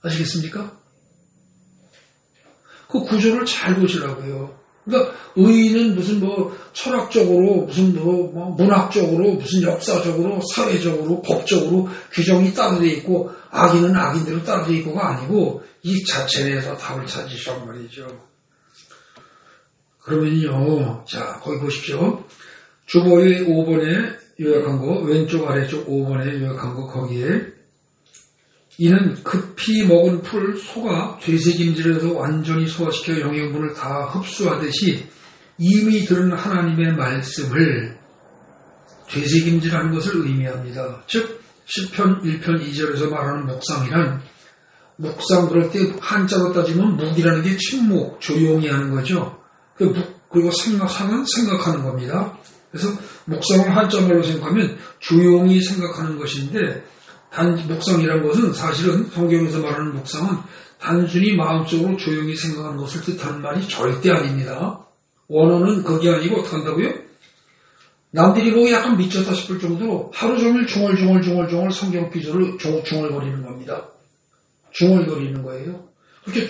아시겠습니까? 그 구조를 잘 보시라고요. 그러니까 의의는 무슨 뭐 철학적으로 무슨 뭐 문학적으로 무슨 역사적으로 사회적으로 법적으로 규정이 따로 돼 있고 악인은 악인대로 따로 돼 있고가 아니고 이 자체 내에서 답을 찾으시란 말이죠. 그러면요, 자 거기 보십시오. 주보의 5번에 요약한 거, 왼쪽 아래쪽 5번에 요약한 거 거기에 이는 급히 먹은 풀 소가 되새김질해서 완전히 소화시켜 영양분을 다 흡수하듯이 이미 들은 하나님의 말씀을 되새김질하는 것을 의미합니다. 즉 시편 1편 2절에서 말하는 묵상이란 묵상 그럴 때 한자로 따지면 묵이라는 게 침묵, 조용히 하는 거죠. 그리고 생각하는 생각하는 겁니다. 그래서 묵상을 한자말로 생각하면 조용히 생각하는 것인데 묵상이라는 것은 사실은 성경에서 말하는 묵상은 단순히 마음속으로 조용히 생각하는 것을 뜻하는 말이 절대 아닙니다. 원어는 그게 아니고 어떻게 한다고요? 남들이 보기 약간 미쳤다 싶을 정도로 하루 종일 중얼중얼 성경 피조를 중얼거리는 겁니다. 중얼거리는 거예요. 그렇게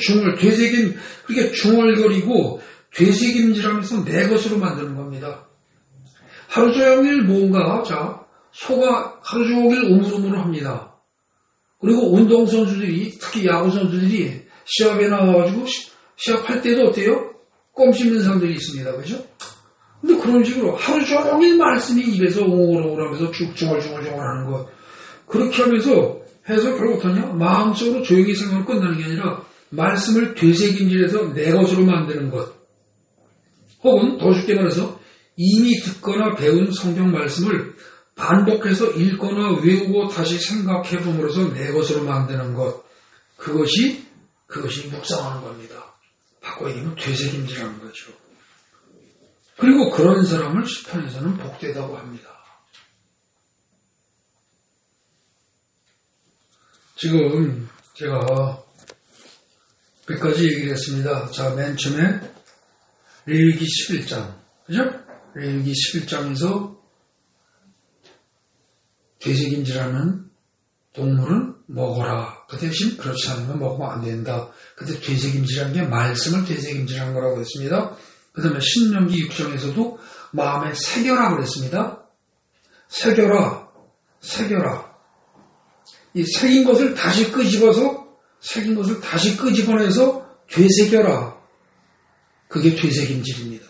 그렇게 중얼거리고 되새김질하면서 내 것으로 만드는 겁니다. 하루 종일 뭔가 소가 하루 종일 우물우물합니다. 그리고 운동선수들이 특히 야구선수들이 시합에 나와가지고 시합할 때도 어때요? 껌 씹는 사람들이 있습니다. 그죠? 근데 그런 식으로 하루 종일 말씀이 입에서 옹글옹글하면서 중얼중얼 하는 것. 그렇게 하면서 해서 결국 어떠냐? 마음속으로 조용히 생각하면 끝나는 게 아니라 말씀을 되새김질해서 내 것으로 만드는 것. 혹은 더 쉽게 말해서 이미 듣거나 배운 성경 말씀을 반복해서 읽거나 외우고 다시 생각해 봄으로써 내 것으로 만드는 것. 그것이 묵상하는 겁니다. 바꿔 얘기하면 되새김질하는 거죠. 그리고 그런 사람을 시편에서는 복되다고 합니다. 지금 제가 몇 가지 얘기를 했습니다. 자, 맨 처음에 레위기 11장. 그죠? 레위기 11장에서 되새김질하는 동물은 먹어라. 그 대신 그렇지 않으면 먹으면 안 된다. 근데 되새김질하는 게 말씀을 되새김질하는 거라고 했습니다. 그 다음에 신명기 6장에서도 마음에 새겨라 그랬습니다. 새겨라. 이 새긴 것을 다시 끄집어내서 되새겨라. 그게 되새김질입니다.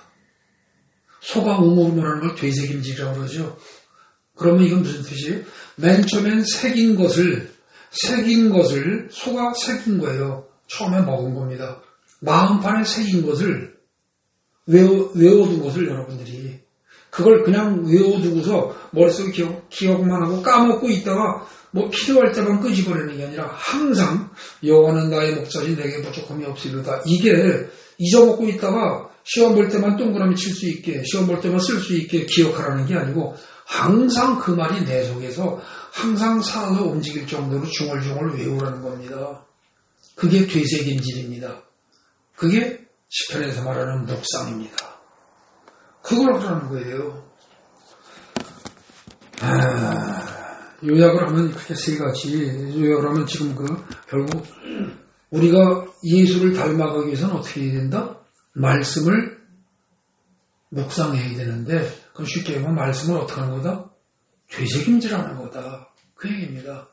소가 우물우물하는 걸 되새김질이라고 그러죠. 그러면 이건 무슨 뜻이에요? 맨 처음엔 새긴 것을 소가 새긴 거예요. 처음에 먹은 겁니다. 마음판에 새긴 것을 외워둔 것을 여러분들이 그걸 그냥 외워두고서 머릿속에 기억만 하고 까먹고 있다가 뭐 필요할 때만 끄집어내는 게 아니라 항상 여호와는 나의 목자지 내게 부족함이 없으리로다. 이게 잊어먹고 있다가 시험 볼 때만 동그라미 칠 수 있게 시험 볼 때만 쓸 수 있게 기억하라는 게 아니고 항상 그 말이 내 속에서 항상 살아서 움직일 정도로 중얼중얼 외우라는 겁니다. 그게 되새김질입니다. 그게 시편에서 말하는 묵상입니다. 그걸 하라는 거예요. 요약을 하면 그렇게 세 가지. 요약을 하면 지금 결국 우리가 예수를 닮아가기 위해서는 어떻게 해야 된다? 말씀을 묵상해야 되는데 그럼 쉽게 얘기하면 말씀을 어떻게 하는 거다? 되새김질하는 거다. 그 얘기입니다.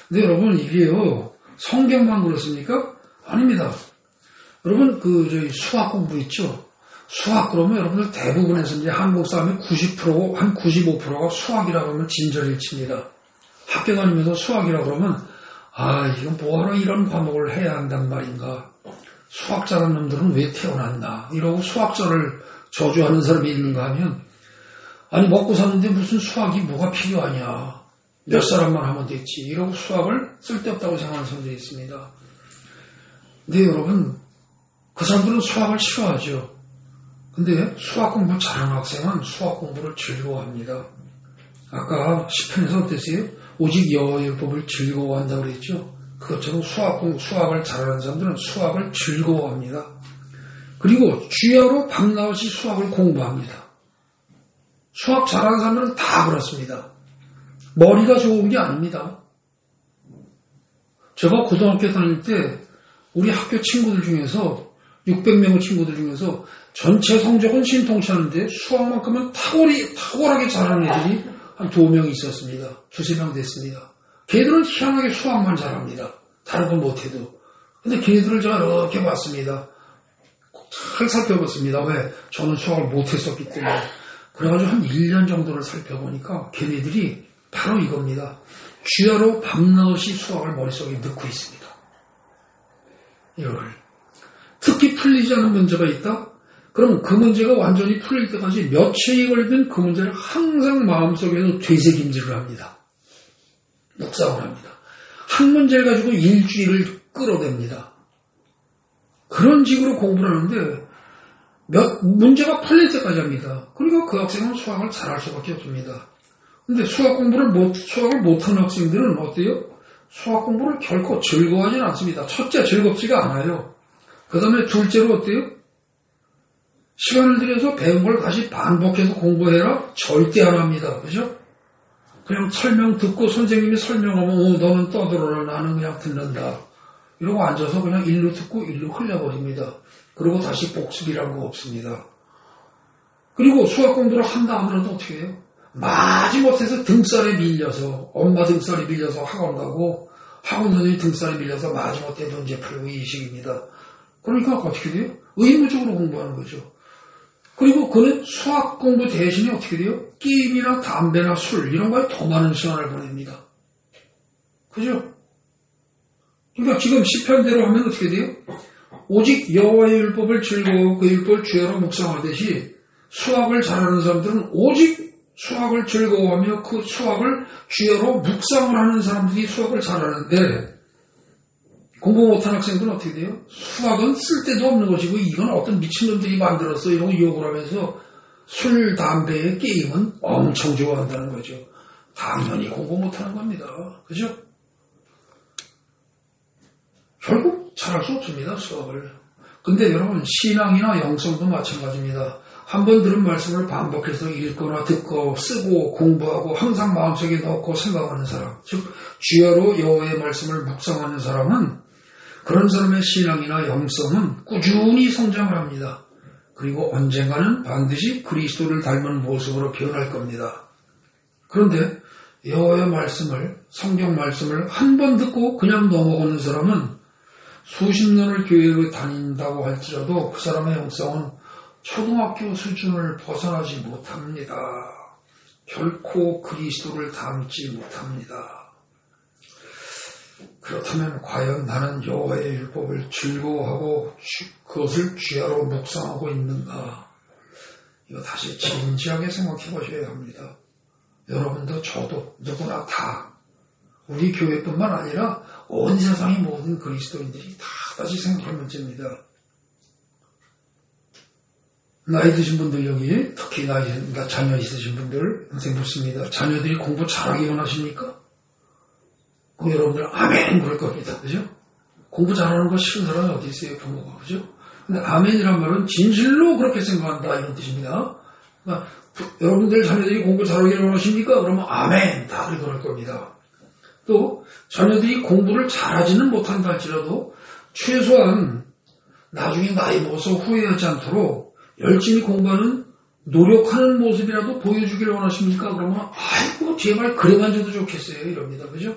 근데 여러분 이게요 성경만 그렇습니까? 아닙니다. 여러분 저희 수학 공부 있죠? 수학 그러면 여러분들 대부분에서 이제 한국 사람의 90%고 한 95%가 수학이라고 하면 진저리칩니다. 학교 다니면서 수학이라고 그러면 이건 뭐하러 이런 과목을 해야 한단 말인가? 수학 잘하는 놈들은 왜 태어났나? 이러고 수학자를 저주하는 사람이 있는가 하면 아니 먹고 사는데 무슨 수학이 뭐가 필요하냐? 몇 사람만 하면 됐지. 이러고 수학을 쓸데없다고 생각하는 사람들이 있습니다. 근데 여러분 그 사람들은 수학을 싫어하죠. 근데 수학 공부 잘하는 학생은 수학 공부를 즐거워합니다. 아까 시편에서 어땠어요? 오직 여호와의 율법을 즐거워한다고 그랬죠. 그것처럼 수학을 잘하는 사람들은 수학을 즐거워합니다. 그리고 주야로 밤낮이 수학을 공부합니다. 수학 잘하는 사람들은 다 그렇습니다. 머리가 좋은 게 아닙니다. 제가 고등학교 다닐 때 우리 학교 친구들 중에서 600명의 친구들 중에서 전체 성적은 신통치않은데 수학만큼은 탁월하게 잘하는 애들이 한 2명 있었습니다. 2~3명 됐습니다. 걔들은 희한하게 수학만 잘합니다. 다른 건 못해도. 근데 걔들을 제가 이렇게 봤습니다. 잘 살펴봤습니다. 왜? 저는 수학을 못했었기 때문에. 그래가지고 한 1년 정도를 살펴보니까 걔네들이 바로 이겁니다. 주야로 밤낮없이 수학을 머릿속에 넣고 있습니다. 이거를. 특히 풀리지 않은 문제가 있다? 그럼 그 문제가 완전히 풀릴 때까지 며칠이 걸리든 그 문제를 항상 마음속에서 되새김질을 합니다. 묵상을 합니다. 한 문제를 가지고 일주일을 끌어댑니다. 그런 식으로 공부를 하는데 문제가 풀릴 때까지 합니다. 그러니까 그 학생은 수학을 잘할 수밖에 없습니다. 근데 수학을 못하는 학생들은 어때요? 수학 공부를 결코 즐거워하지는 않습니다. 첫째, 즐겁지가 않아요. 그 다음에 둘째로 어때요? 시간을 들여서 배운 걸 다시 반복해서 공부해라? 절대 안 합니다. 그죠? 그냥 설명 듣고 선생님이 설명하면 너는 떠들어라. 나는 그냥 듣는다. 이러고 앉아서 그냥 일로 듣고 일로 흘려버립니다. 그리고 다시 복습이란 거 없습니다. 그리고 수학 공부를 한다 하더라도 어떻게 해요? 마지못해서 등살에 밀려서 엄마 등살에 밀려서 학원 가고 학원 선생님 등살에 밀려서 마지못해 문제 풀고 이 식입니다. 그러니까 어떻게 돼요? 의무적으로 공부하는 거죠. 그리고 그는 수학 공부 대신에 어떻게 돼요? 게임이나 담배나 술 이런 거에 더 많은 시간을 보냅니다. 그죠? 그러니까 지금 시편대로 하면 어떻게 돼요? 오직 여호와의 율법을 즐거워 그 율법을 주야로 묵상하듯이 수학을 잘하는 사람들은 오직 수학을 즐거워하며 그 수학을 주야로 묵상을 하는 사람들이 수학을 잘하는데 공부 못한 학생들은 어떻게 돼요? 수학은 쓸데도 없는 것이고 이건 어떤 미친놈들이 만들었어 이런 욕을 하면서 술, 담배, 게임은 엄청 좋아한다는 거죠. 당연히 공부 못하는 겁니다. 그죠? 결국 잘할 수 없습니다. 수학을. 근데 여러분 신앙이나 영성도 마찬가지입니다. 한번 들은 말씀을 반복해서 읽거나 듣고 쓰고 공부하고 항상 마음속에 넣고 생각하는 사람, 즉 주야로 여호와의 말씀을 묵상하는 사람은 그런 사람의 신앙이나 영성은 꾸준히 성장을 합니다. 그리고 언젠가는 반드시 그리스도를 닮은 모습으로 변할 겁니다. 그런데 여호와의 말씀을, 성경 말씀을 한 번 듣고 그냥 넘어가는 사람은 수십 년을 교회를 다닌다고 할지라도 그 사람의 영성은 초등학교 수준을 벗어나지 못합니다. 결코 그리스도를 닮지 못합니다. 그렇다면 과연 나는 여호와의 율법을 즐거워하고 그것을 주야로 묵상하고 있는가? 이거 다시 진지하게 생각해 보셔야 합니다. 여러분도 저도 누구나 다 우리 교회뿐만 아니라 온 세상의 모든 그리스도인들이 다 다시 생각할 문제입니다. 나이 드신 분들 여기 특히 그러니까 자녀 있으신 분들 선생님 묻습니다. 자녀들이 공부 잘하기 원하십니까? 여러분들 아멘 그럴 겁니다. 그죠? 공부 잘하는 거 싫은 사람이 어디 있어요? 부모가. 그죠? 근데 아멘이란 말은 진실로 그렇게 생각한다 이런 뜻입니다. 그러니까 여러분들 자녀들이 공부 잘하기를 원하십니까? 그러면 아멘 다들 그럴 겁니다. 또 자녀들이 공부를 잘하지는 못한다 할지라도 최소한 나중에 나이 먹어서 후회하지 않도록 열심히 공부하는 노력하는 모습이라도 보여주기를 원하십니까? 그러면 아이고 제발 그래만 줘도 좋겠어요 이럽니다. 그죠?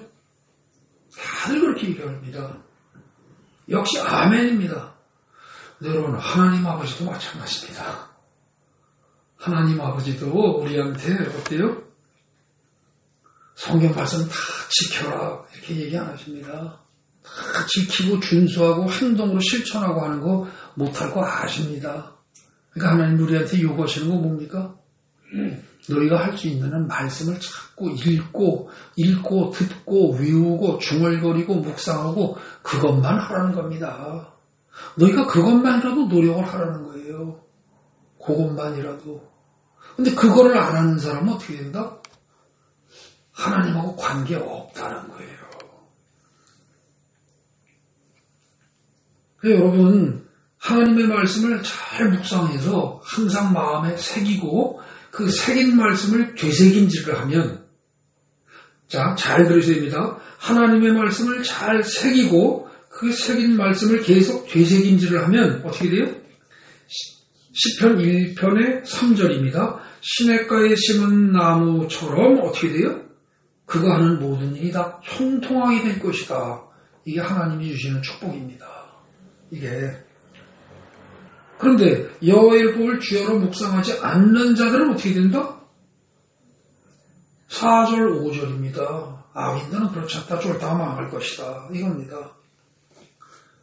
다들 그렇게 얘기합니다. 역시 아멘입니다. 근데 여러분 하나님 아버지도 마찬가지입니다. 하나님 아버지도 우리한테 어때요? 성경 말씀 다 지켜라 이렇게 얘기 안 하십니다. 다 지키고 준수하고 행동으로 실천하고 하는 거 못할 거 아십니다. 그러니까 하나님 우리한테 요구하시는 거 뭡니까? 너희가 할 수 있는 말씀을 자꾸 읽고 듣고 외우고 중얼거리고 묵상하고 그것만 하라는 겁니다. 너희가 그것만이라도 노력을 하라는 거예요. 그것만이라도. 근데 그거를 안 하는 사람은 어떻게 된다? 하나님하고 관계 없다는 거예요. 그래서 여러분 하나님의 말씀을 잘 묵상해서 항상 마음에 새기고 그 새긴 말씀을 되새김질을 하면 자, 잘 들으셔야 됩니다. 하나님의 말씀을 잘 새기고 그 새긴 말씀을 계속 되새김질을 하면 어떻게 돼요? 시편 1편의 3절입니다. 시냇가에 심은 나무처럼 어떻게 돼요? 그가 하는 모든 일이 다 형통하게 될 것이다. 이게 하나님이 주시는 축복입니다. 이게. 그런데 여호와의 법을 주야로 묵상하지 않는 자들은 어떻게 된다? 4절 5절입니다. 악인들은 그렇지 않다. 쫄다가 망할 것이다. 이겁니다.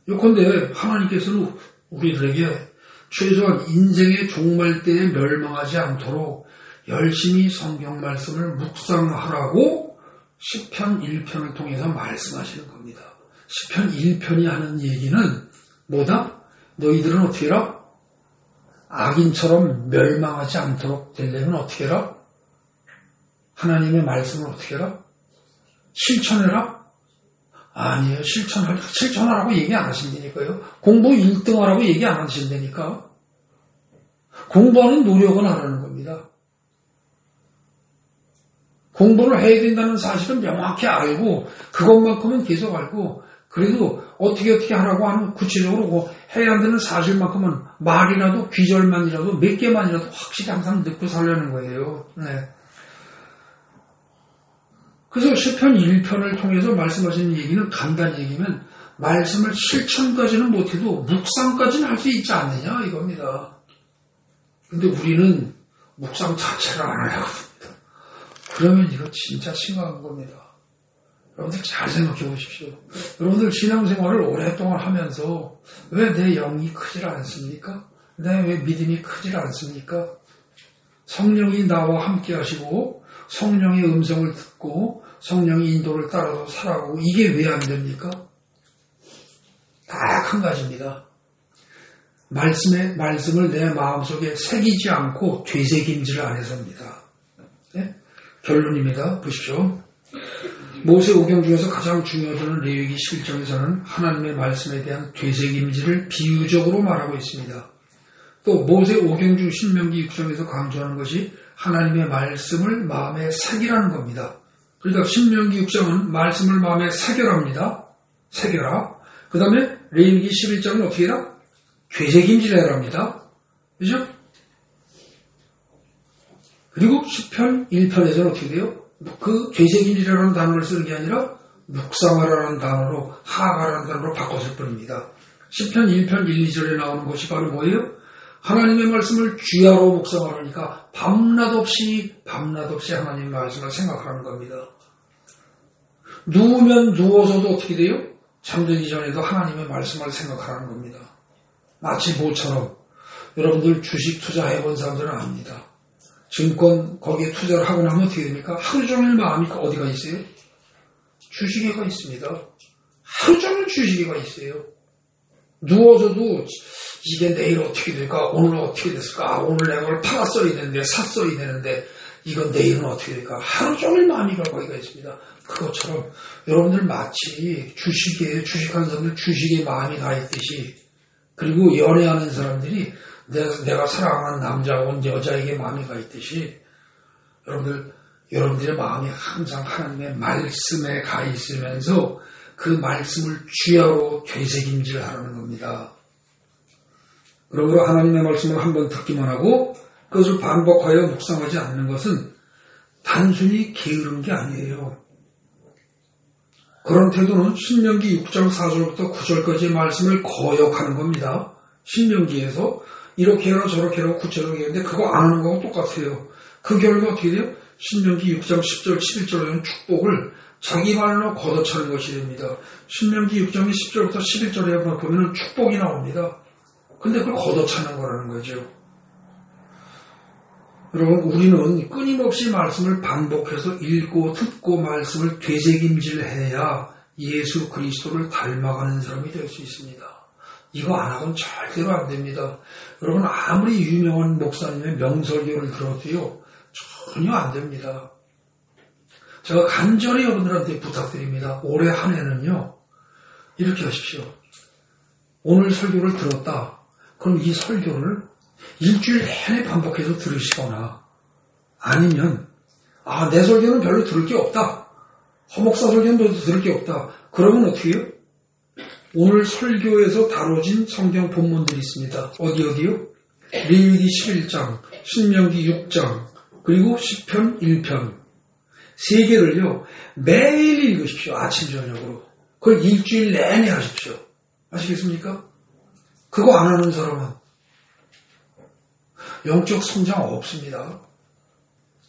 요컨대 하나님께서는 우리들에게 최소한 인생의 종말 때에 멸망하지 않도록 열심히 성경 말씀을 묵상하라고 시편 1편을 통해서 말씀하시는 겁니다. 시편 1편이 하는 얘기는 뭐다? 너희들은 어떻게 해라? 악인처럼 멸망하지 않도록 되려면 어떻게 해라? 하나님의 말씀을 어떻게 해라? 실천해라? 아니에요. 실천하라고 얘기 안 하신다니까요. 공부 1등하라고 얘기 안 하신다니까. 공부하는 노력은 안 하는 겁니다. 공부를 해야 된다는 사실은 명확히 알고 그것만큼은 계속 알고 그래도 어떻게 하라고 하는 구체적으로 해야 한다는 사실만큼은 말이라도 귀절만이라도 몇 개만이라도 확실히 항상 듣고 살려는 거예요. 네. 그래서 시편 1편을 통해서 말씀하시는 얘기는 간단히 얘기하면 말씀을 실천까지는 못해도 묵상까지는 할 수 있지 않느냐 이겁니다. 근데 우리는 묵상 자체를 안 하려고 합니다. 그러면 이거 진짜 심각한 겁니다. 여러분들 잘 생각해 보십시오. 여러분들 신앙생활을 오랫동안 하면서 왜 내 영이 크질 않습니까? 왜 믿음이 크질 않습니까? 성령이 나와 함께 하시고 성령의 음성을 듣고 성령의 인도를 따라서 살아가고 이게 왜 안 됩니까? 딱 한 가지입니다. 말씀을 내 마음속에 새기지 않고 되새김질을 안 해서입니다. 네? 결론입니다. 보십시오. 모세 오경 중에서 가장 중요하다는 레위기 11장에서는 하나님의 말씀에 대한 되새김질을 비유적으로 말하고 있습니다. 또 모세 오경 중 신명기 6장에서 강조하는 것이 하나님의 말씀을 마음에 새기라는 겁니다. 그러니까 신명기 6장은 말씀을 마음에 새겨랍니다. 새겨라. 그 다음에 레위기 11장은 어떻게 해라? 되새김질해랍니다. 그죠? 그리고 시편 1편에서는 어떻게 돼요? 그 되새김질이라는 단어를 쓰는 게 아니라 묵상하라는 단어로 하하라는 단어로 바꿨을 뿐입니다. 시편 1편 1, 2절에 나오는 것이 바로 뭐예요? 하나님의 말씀을 주야로 묵상하라니까 밤낮 없이 하나님의 말씀을 생각하는 겁니다. 누우면 누워서도 어떻게 돼요? 잠들기 전에도 하나님의 말씀을 생각하라는 겁니다. 마치 뭐처럼 여러분들 주식 투자해본 사람들은 압니다. 증권 거기에 투자를 하고 나면 어떻게 됩니까? 하루 종일 마음이 어디가 있어요? 주식에가 있습니다. 하루 종일 주식에가 있어요. 누워서도 이게 내일 어떻게 될까? 오늘 어떻게 됐을까? 오늘 내가 그걸 팔았어야 되는데 샀어야 되는데 이건 내일은 어떻게 될까? 하루 종일 마음이 거기가 있습니다. 그것처럼 여러분들 마치 주식하는 사람들 주식에 마음이 가 있듯이 그리고 연애하는 사람들이 내가 사랑하는 남자와 여자에게 마음이 가 있듯이 여러분들의 마음이 항상 하나님의 말씀에 가 있으면서 그 말씀을 주야로 되새김질하라는 겁니다. 그러므로 하나님의 말씀을 한번 듣기만 하고 그것을 반복하여 묵상하지 않는 것은 단순히 게으른 게 아니에요. 그런 태도는 신명기 6장 4절부터 9절까지의 말씀을 거역하는 겁니다. 신명기에서 이렇게 해라 저렇게 해라 구체적으로 얘기했는데 그거 안 하는 거하고 똑같아요. 그 결과 어떻게 돼요? 신명기 6장 10절 11절에는 축복을 자기 말로 걷어차는 것이 됩니다. 신명기 6장 10절부터 11절에 보면 축복이 나옵니다. 근데 그걸 걷어차는 거라는 거죠. 여러분 우리는 끊임없이 말씀을 반복해서 읽고 듣고 말씀을 되새김질해야 예수 그리스도를 닮아가는 사람이 될 수 있습니다. 이거 안 하고는 절대로 안 됩니다. 여러분 아무리 유명한 목사님의 명설교를 들어도요 전혀 안 됩니다. 제가 간절히 여러분들한테 부탁드립니다. 올해 한 해는요 이렇게 하십시오. 오늘 설교를 들었다. 그럼 이 설교를 일주일 내내 반복해서 들으시거나 아니면 내 설교는 별로 들을 게 없다. 허목사 설교는 별로 들을 게 없다. 그러면 어떻게 해요? 오늘 설교에서 다뤄진 성경 본문들이 있습니다. 어디요? 레위기 11장, 신명기 6장, 그리고 시편 1편. 세 개를요, 매일 읽으십시오. 아침, 저녁으로. 그걸 일주일 내내 하십시오. 아시겠습니까? 그거 안 하는 사람은 영적 성장 없습니다.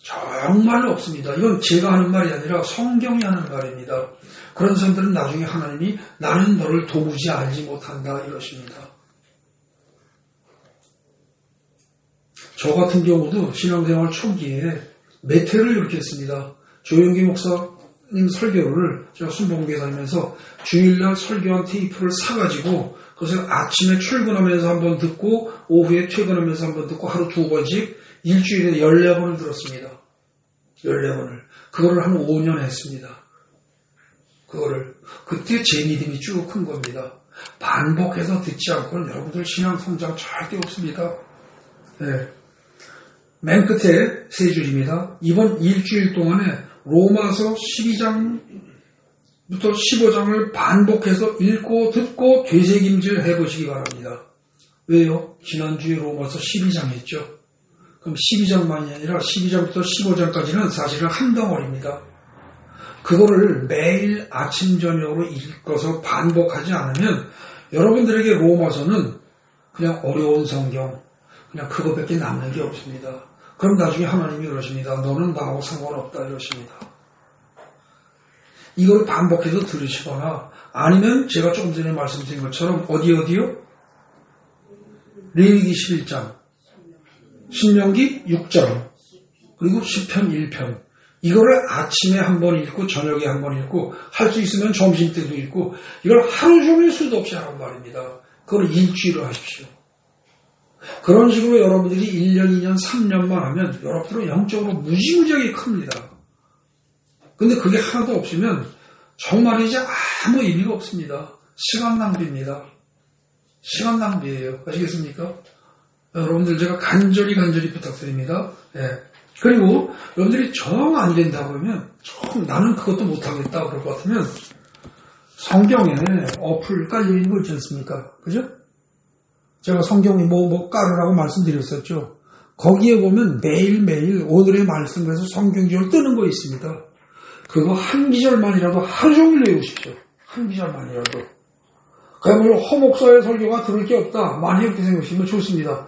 정말로 없습니다. 이건 제가 하는 말이 아니라 성경이 하는 말입니다. 그런 사람들은 나중에 하나님이 나는 너를 도무지 알지 못한다 이러십니다. 저 같은 경우도 신앙생활 초기에 몇 회를 이렇게 했습니다. 조영기 목사님 설교를 제가 순복음교회 다니면서 주일날 설교한 테이프를 사가지고 그것을 아침에 출근하면서 한번 듣고 오후에 퇴근하면서 한번 듣고 하루 2번씩 일주일에 14번을 들었습니다. 14번을. 그거를 한 5년 했습니다. 그때 제 믿음이 쭉 큰 겁니다. 반복해서 듣지 않고는 여러분들 신앙 성장 절대 없습니다. 네. 맨 끝에 세 줄입니다. 이번 일주일 동안에 로마서 12장부터 15장을 반복해서 읽고 듣고 되새김질 해보시기 바랍니다. 왜요? 지난주에 로마서 12장 했죠. 그럼 12장만이 아니라 12장부터 15장까지는 사실은 한 덩어리입니다. 그거를 매일 아침 저녁으로 읽어서 반복하지 않으면 여러분들에게 로마서는 그냥 어려운 성경, 그냥 그거밖에 남는 게 없습니다. 그럼 나중에 하나님이 그러십니다. 너는 나하고 상관없다 이러십니다. 이걸 반복해서 들으시거나 아니면 제가 조금 전에 말씀드린 것처럼 어디요? 레위기 11장, 신명기 6장, 그리고 시편 1편. 이거를 아침에 한 번 읽고 저녁에 한 번 읽고 할 수 있으면 점심 때도 읽고 이걸 하루 종일 수도 없이 하란 말입니다. 그걸 일주일로 하십시오. 그런 식으로 여러분들이 1년, 2년, 3년만 하면 여러분들은 영적으로 무지무지하게 큽니다. 근데 그게 하나도 없으면 정말이지 아무 의미가 없습니다. 시간 낭비입니다. 시간 낭비예요. 아시겠습니까? 여러분들 제가 간절히 부탁드립니다. 예. 그리고 여러분들이 정 안 된다고 그러면 나는 그것도 못하겠다 그럴 것 같으면 성경에 어플 깔려있는 거 있지 않습니까? 그죠? 제가 성경에 뭐 깔으라고 말씀드렸었죠. 거기에 보면 매일매일 오늘의 말씀에서 성경지를 뜨는 거 있습니다. 그거 한 기절만이라도 하루 종일 외우십시오. 한 기절만이라도. 그야말로 허목사의 설교가 들을 게 없다. 만약 이렇게 생각하시면 좋습니다.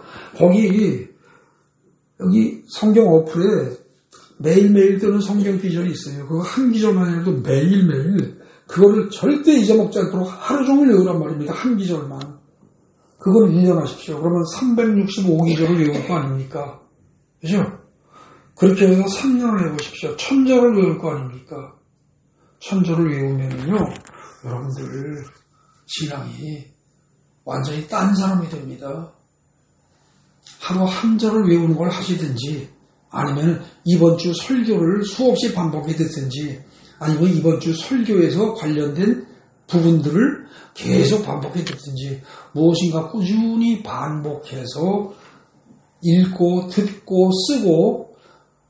여기 성경 어플에 매일매일 뜨는 성경 기절이 있어요. 그거 한 기절만이라도 매일매일 그거를 절대 잊어먹지 않도록 하루 종일 외우란 말입니다. 한 기절만. 그걸 1년 하십시오. 그러면 365기절을 외울 거 아닙니까? 그죠? 그렇게 해서 3년을 해보십시오. 1000절을 외울 거 아닙니까? 1000절을 외우면요, 여러분들 신앙이 완전히 딴 사람이 됩니다. 하루 한 절을 외우는 걸 하시든지, 아니면 이번 주 설교를 수없이 반복해 듣든지, 아니면 이번 주 설교에서 관련된 부분들을 계속 반복해 듣든지, 무엇인가 꾸준히 반복해서 읽고 듣고 쓰고,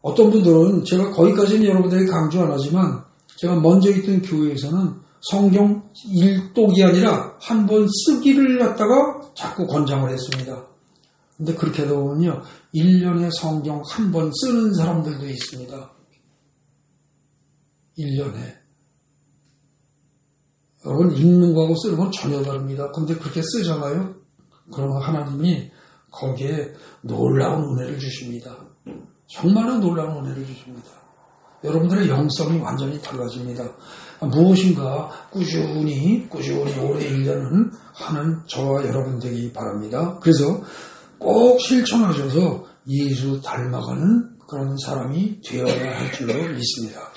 어떤 분들은 제가 거기까지는 여러분들에게 강조 안 하지만 제가 먼저 있던 교회에서는 성경 읽독이 아니라 한 번 쓰기를 갖다가 자꾸 권장을 했습니다. 근데 그렇게 하다 보면요, 1년에 성경 한 번 쓰는 사람들도 있습니다. 1년에. 여러분, 읽는 거하고 쓰는 건 전혀 다릅니다. 근데 그렇게 쓰잖아요? 그러면 하나님이 거기에 놀라운 은혜를 주십니다. 정말로 놀라운 은혜를 주십니다. 여러분들의 영성이 완전히 달라집니다. 무엇인가 꾸준히 오래 1년은 하는 저와 여러분 되기 바랍니다. 그래서 꼭 실천하셔서 예수 닮아가는 그런 사람이 되어야 할 줄로 믿습니다.